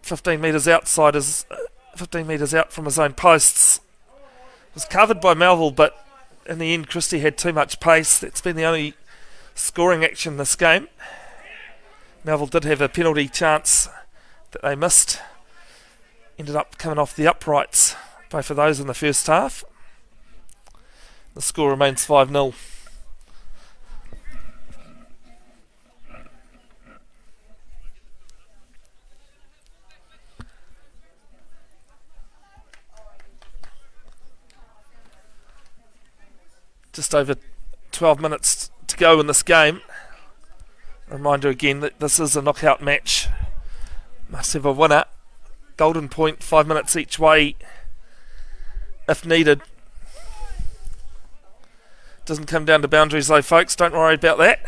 15 metres outside 15 metres out from his own posts. It was covered by Melville, but in the end Christie had too much pace. That's been the only scoring action this game. Melville did have a penalty chance that they missed. Ended up coming off the uprights, both of those in the first half. The score remains 5-0. Just over 12 minutes to go in this game. Reminder again that this is a knockout match. Must have a winner. Golden point, 5 minutes each way if needed. Doesn't come down to boundaries though, folks. Don't worry about that.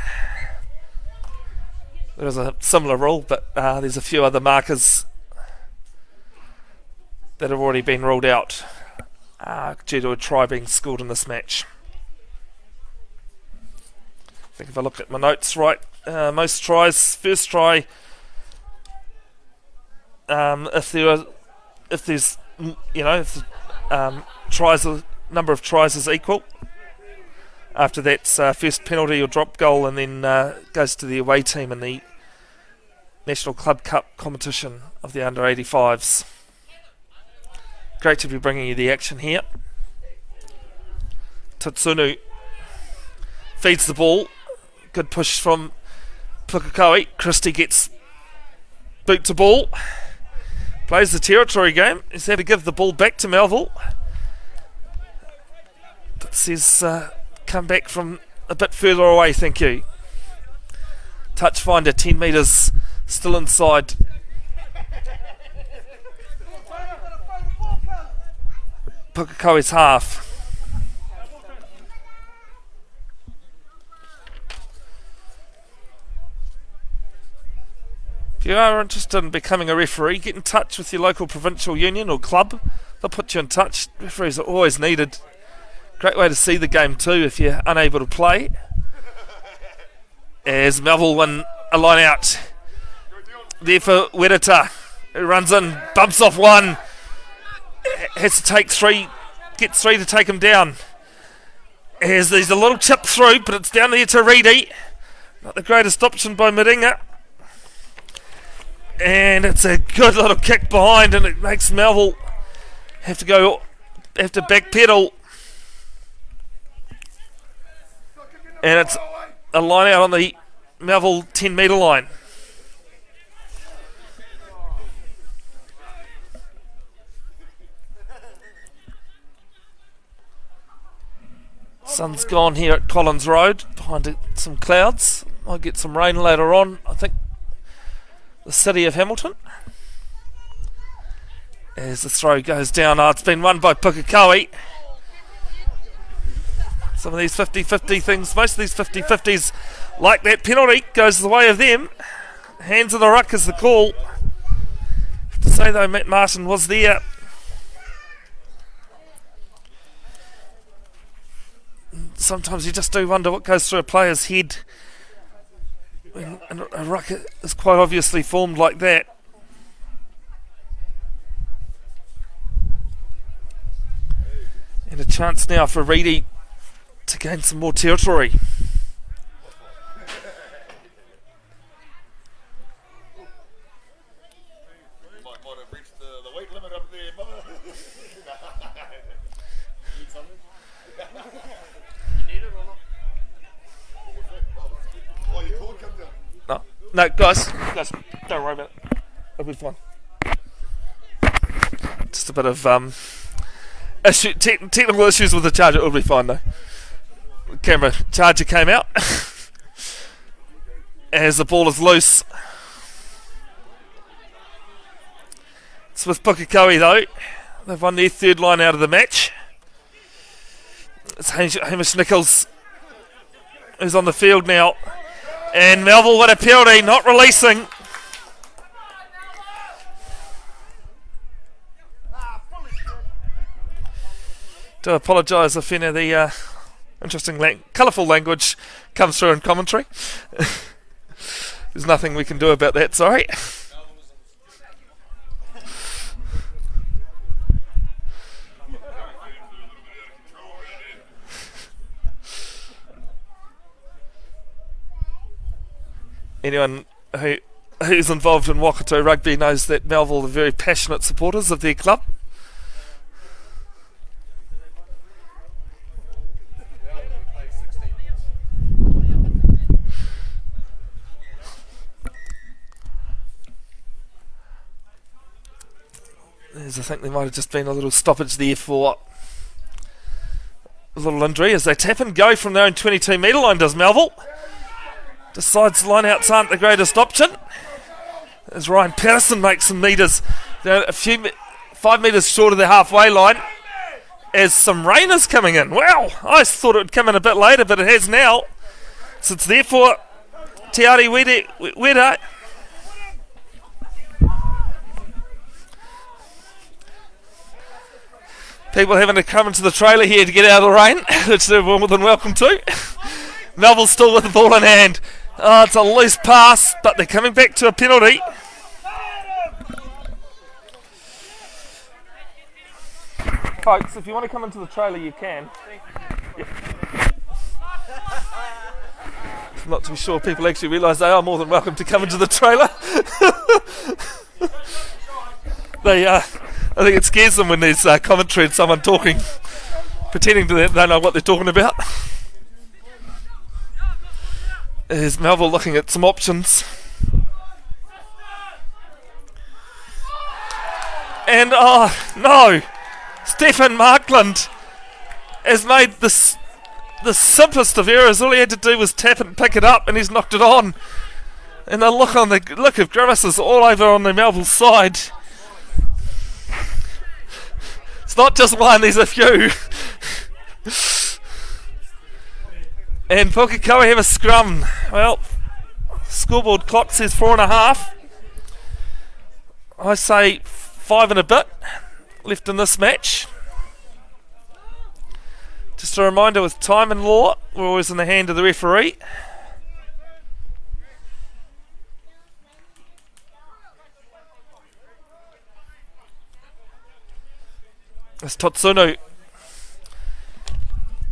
There is a similar rule, but there's a few other markers that have already been ruled out due to a try being scored in this match. I think if I look at my notes right, most tries, first try, if there's, tries, the number of tries is equal. After that's first penalty or drop goal, and then goes to the away team in the National Club Cup competition of the under 85s. Great to be bringing you the action here. Tatsunu feeds the ball. Good push from Pukekohe. Christie gets boot to ball. Plays the territory game. He's had to give the ball back to Melville. But says come back from a bit further away, thank you. Touch finder, 10 metres, still inside. Pukekohe's half. If you are interested in becoming a referee, get in touch with your local provincial union or club. They'll put you in touch. Referees are always needed. Great way to see the game too if you're unable to play. As Melville win a line out. There for Wedita, who runs in, bumps off one. Has to take 3, gets 3 to take him down. As there's a little chip through, but it's down there to Reedy. Not the greatest option by Miringa. And it's a good little kick behind, and it makes Melville have to backpedal. And it's a line out on the Melville 10 metre line. Sun's gone here at Collins Road, behind some clouds. Might get some rain later on, I think. The city of Hamilton. As the throw goes down, it's been won by Pukekohe. Some of these 50-50 things, most of these 50-50s, like that penalty, goes the way of them. Hands in the ruck is the call. Have to say though, Matt Martin was there. Sometimes you just do wonder what goes through a player's head when a ruck is quite obviously formed like that. And a chance now for Reedy to gain some more territory. No, guys, don't worry about it. It'll be fine. Just a bit of technical issues with the charger. It'll be fine though. Camera charger came out as the ball is loose. It's with Pukekohe though. They've won their third line out of the match. It's Hamish Nichols who's on the field now. And Melville with a penalty, not releasing. Do apologise if any of the interesting, colourful language comes through in commentary. There's nothing we can do about that, sorry. Anyone who's involved in Waikato rugby knows that Melville are very passionate supporters of their club. I think there might have just been a little stoppage there for a little injury as they tap and go from their own 22 metre line, does Melville. Decides lineouts aren't the greatest option. As Ryan Patterson makes some metres, they're a few 5 metres short of the halfway line as some rain is coming in. Wow, I thought it would come in a bit later, but it has now. So it's there for Te Ari Wera. People having to come into the trailer here to get out of the rain, which they're more than welcome to. Melville still with the ball in hand. Oh, it's a loose pass, but they're coming back to a penalty. Folks, if you want to come into the trailer, you can. Yeah. I'm not too sure people actually realise they are more than welcome to come into the trailer. I think it scares them when there's commentary and someone talking, pretending they don't know what they're talking about. There's Melville looking at some options. And, oh, no! Stefan Markland has made the simplest of errors. All he had to do was tap it and pick it up, and he's knocked it on. And the look of grimaces all over on the Melville side. It's not just one, there's a few. And Pukekohe have a scrum. Well, scoreboard clock says 4.5. I say 5 and a bit left in this match. Just a reminder, with time and law, we're always in the hand of the referee. As Totsunu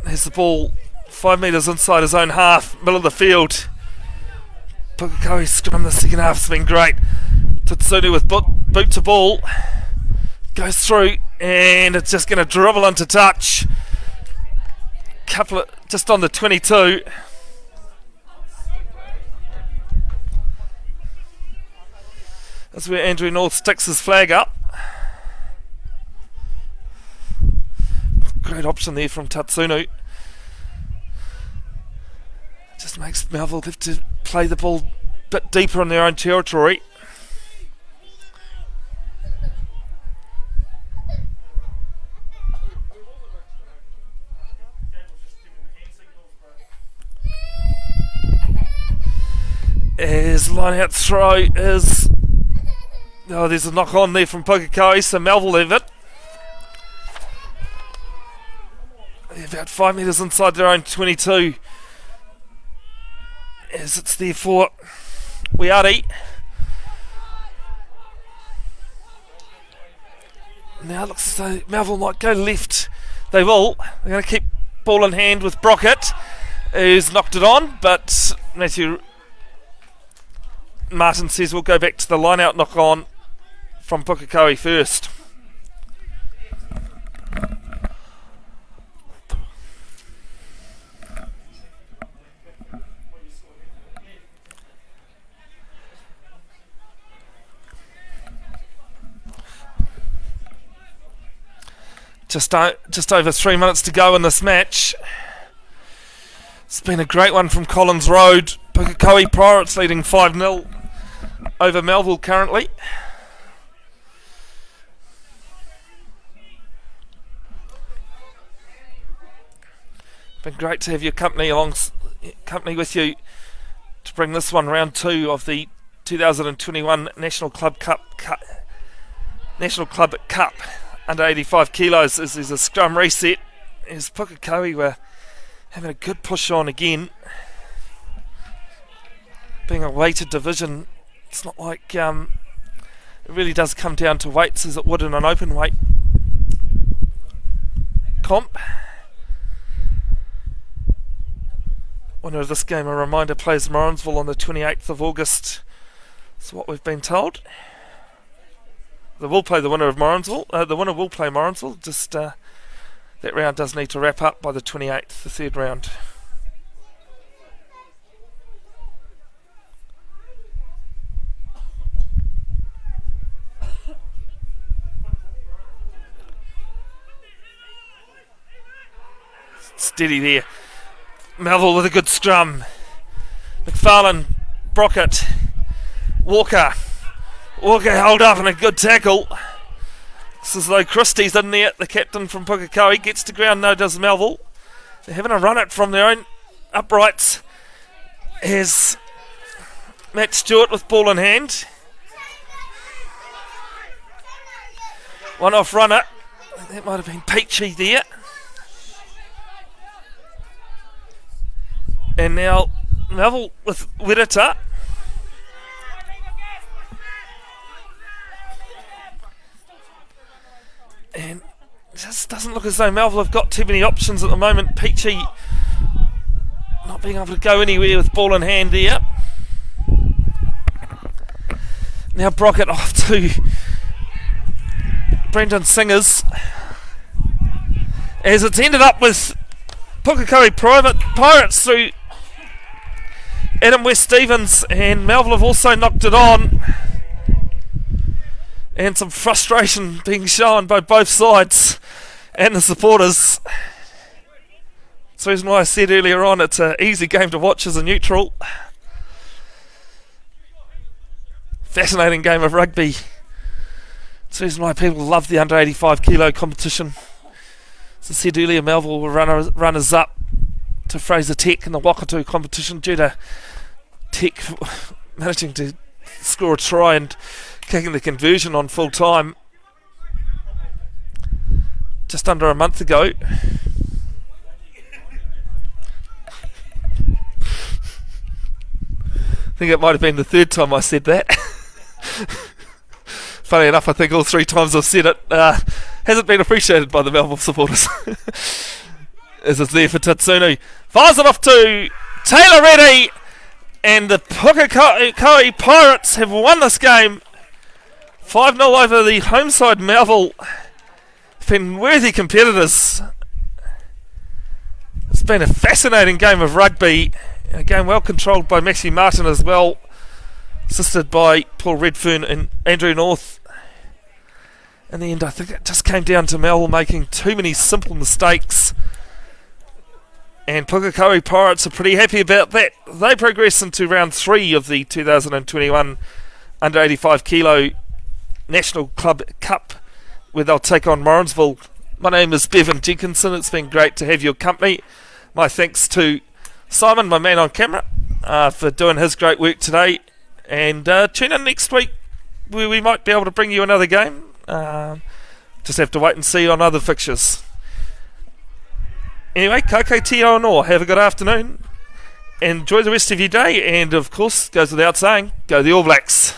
has the ball 5 metres inside his own half, middle of the field. Pukekohe's scrum in the second half has been great. Totsunu with boot to ball. Goes through, and it's just going to dribble into touch. Just on the 22. That's where Andrew North sticks his flag up. Great option there from Tatsunu. Just makes Melville have to play the ball a bit deeper in their own territory. His line out throw is... Oh, there's a knock on there from Pukekohe, so Melville have it. They're about 5 metres inside their own 22. As it's there for Weari. Now it looks as though Melville might go left. They will. They're going to keep ball in hand with Brockett, who's knocked it on, but Matthew Martin says we'll go back to the line out knock on from Pukekohe first. Just over 3 minutes to go in this match. It's been a great one from Collins Road. Pukekohe Pirates leading 5-0 over Melville currently. Been great to have your company with you to bring this one round 2 of the 2021 National Club Cup under 85 kilos. As there's a scrum reset, as Pukekohe were having a good push on again. Being a weighted division, it's not like it really does come down to weights as it would in an open weight comp. Winner of this game, a reminder, plays Morrinsville on the 28th of August. That's what we've been told. They will play the winner of Morrinsville. The winner will play Morrinsville. Just that round does need to wrap up by the 28th, the third round. Steady there. Melville with a good scrum. McFarlane, Brockett, Walker held up and a good tackle. It's as though Christie's in there, the captain from Pukekohe, gets to ground, no does Melville. They're having a run it from their own uprights. Here's Matt Stewart with ball in hand. One off runner. That might have been Peachy there. And now Melville with Wirita. And it just doesn't look as though Melville have got too many options at the moment. Peachy not being able to go anywhere with ball in hand there. Now Brockett off to Brendan Singers. As it's ended up with Pukekohe Pirates through Adam West-Stevens, and Melville have also knocked it on. And some frustration being shown by both sides and the supporters. That's the reason why I said earlier on it's an easy game to watch as a neutral. Fascinating game of rugby. That's the reason why people love the under 85 kilo competition. As I said earlier, Melville were runners up to Fraser Tech in the Wakatu competition due to Tech managing to score a try and kicking the conversion on full time just under a month ago. I think it might have been the third time I said that. Funny enough, I think all 3 times I've said it hasn't been appreciated by the Melville supporters. As it's there for Tatsunu. Fires it off to Taylor Reddy, and the Pukekohe Pirates have won this game 5-0 over the home side Melville. Been worthy competitors. It's been a fascinating game of rugby. A game well controlled by Maxie Martin as well, assisted by Paul Redfern and Andrew North. In the end, I think it just came down to Melville making too many simple mistakes. And Pukekohe Pirates are pretty happy about that. They progress into round 3 of the 2021 under 85 kilo National Club Cup, where they'll take on Morrinsville. My name is Bevin Jenkinson. It's been great to have your company. My thanks to Simon, my man on camera, for doing his great work today. And tune in next week where we might be able to bring you another game. Just have to wait and see on other fixtures. Anyway, Kake Te Aonoa, have a good afternoon. Enjoy the rest of your day, and of course, goes without saying, go the All Blacks.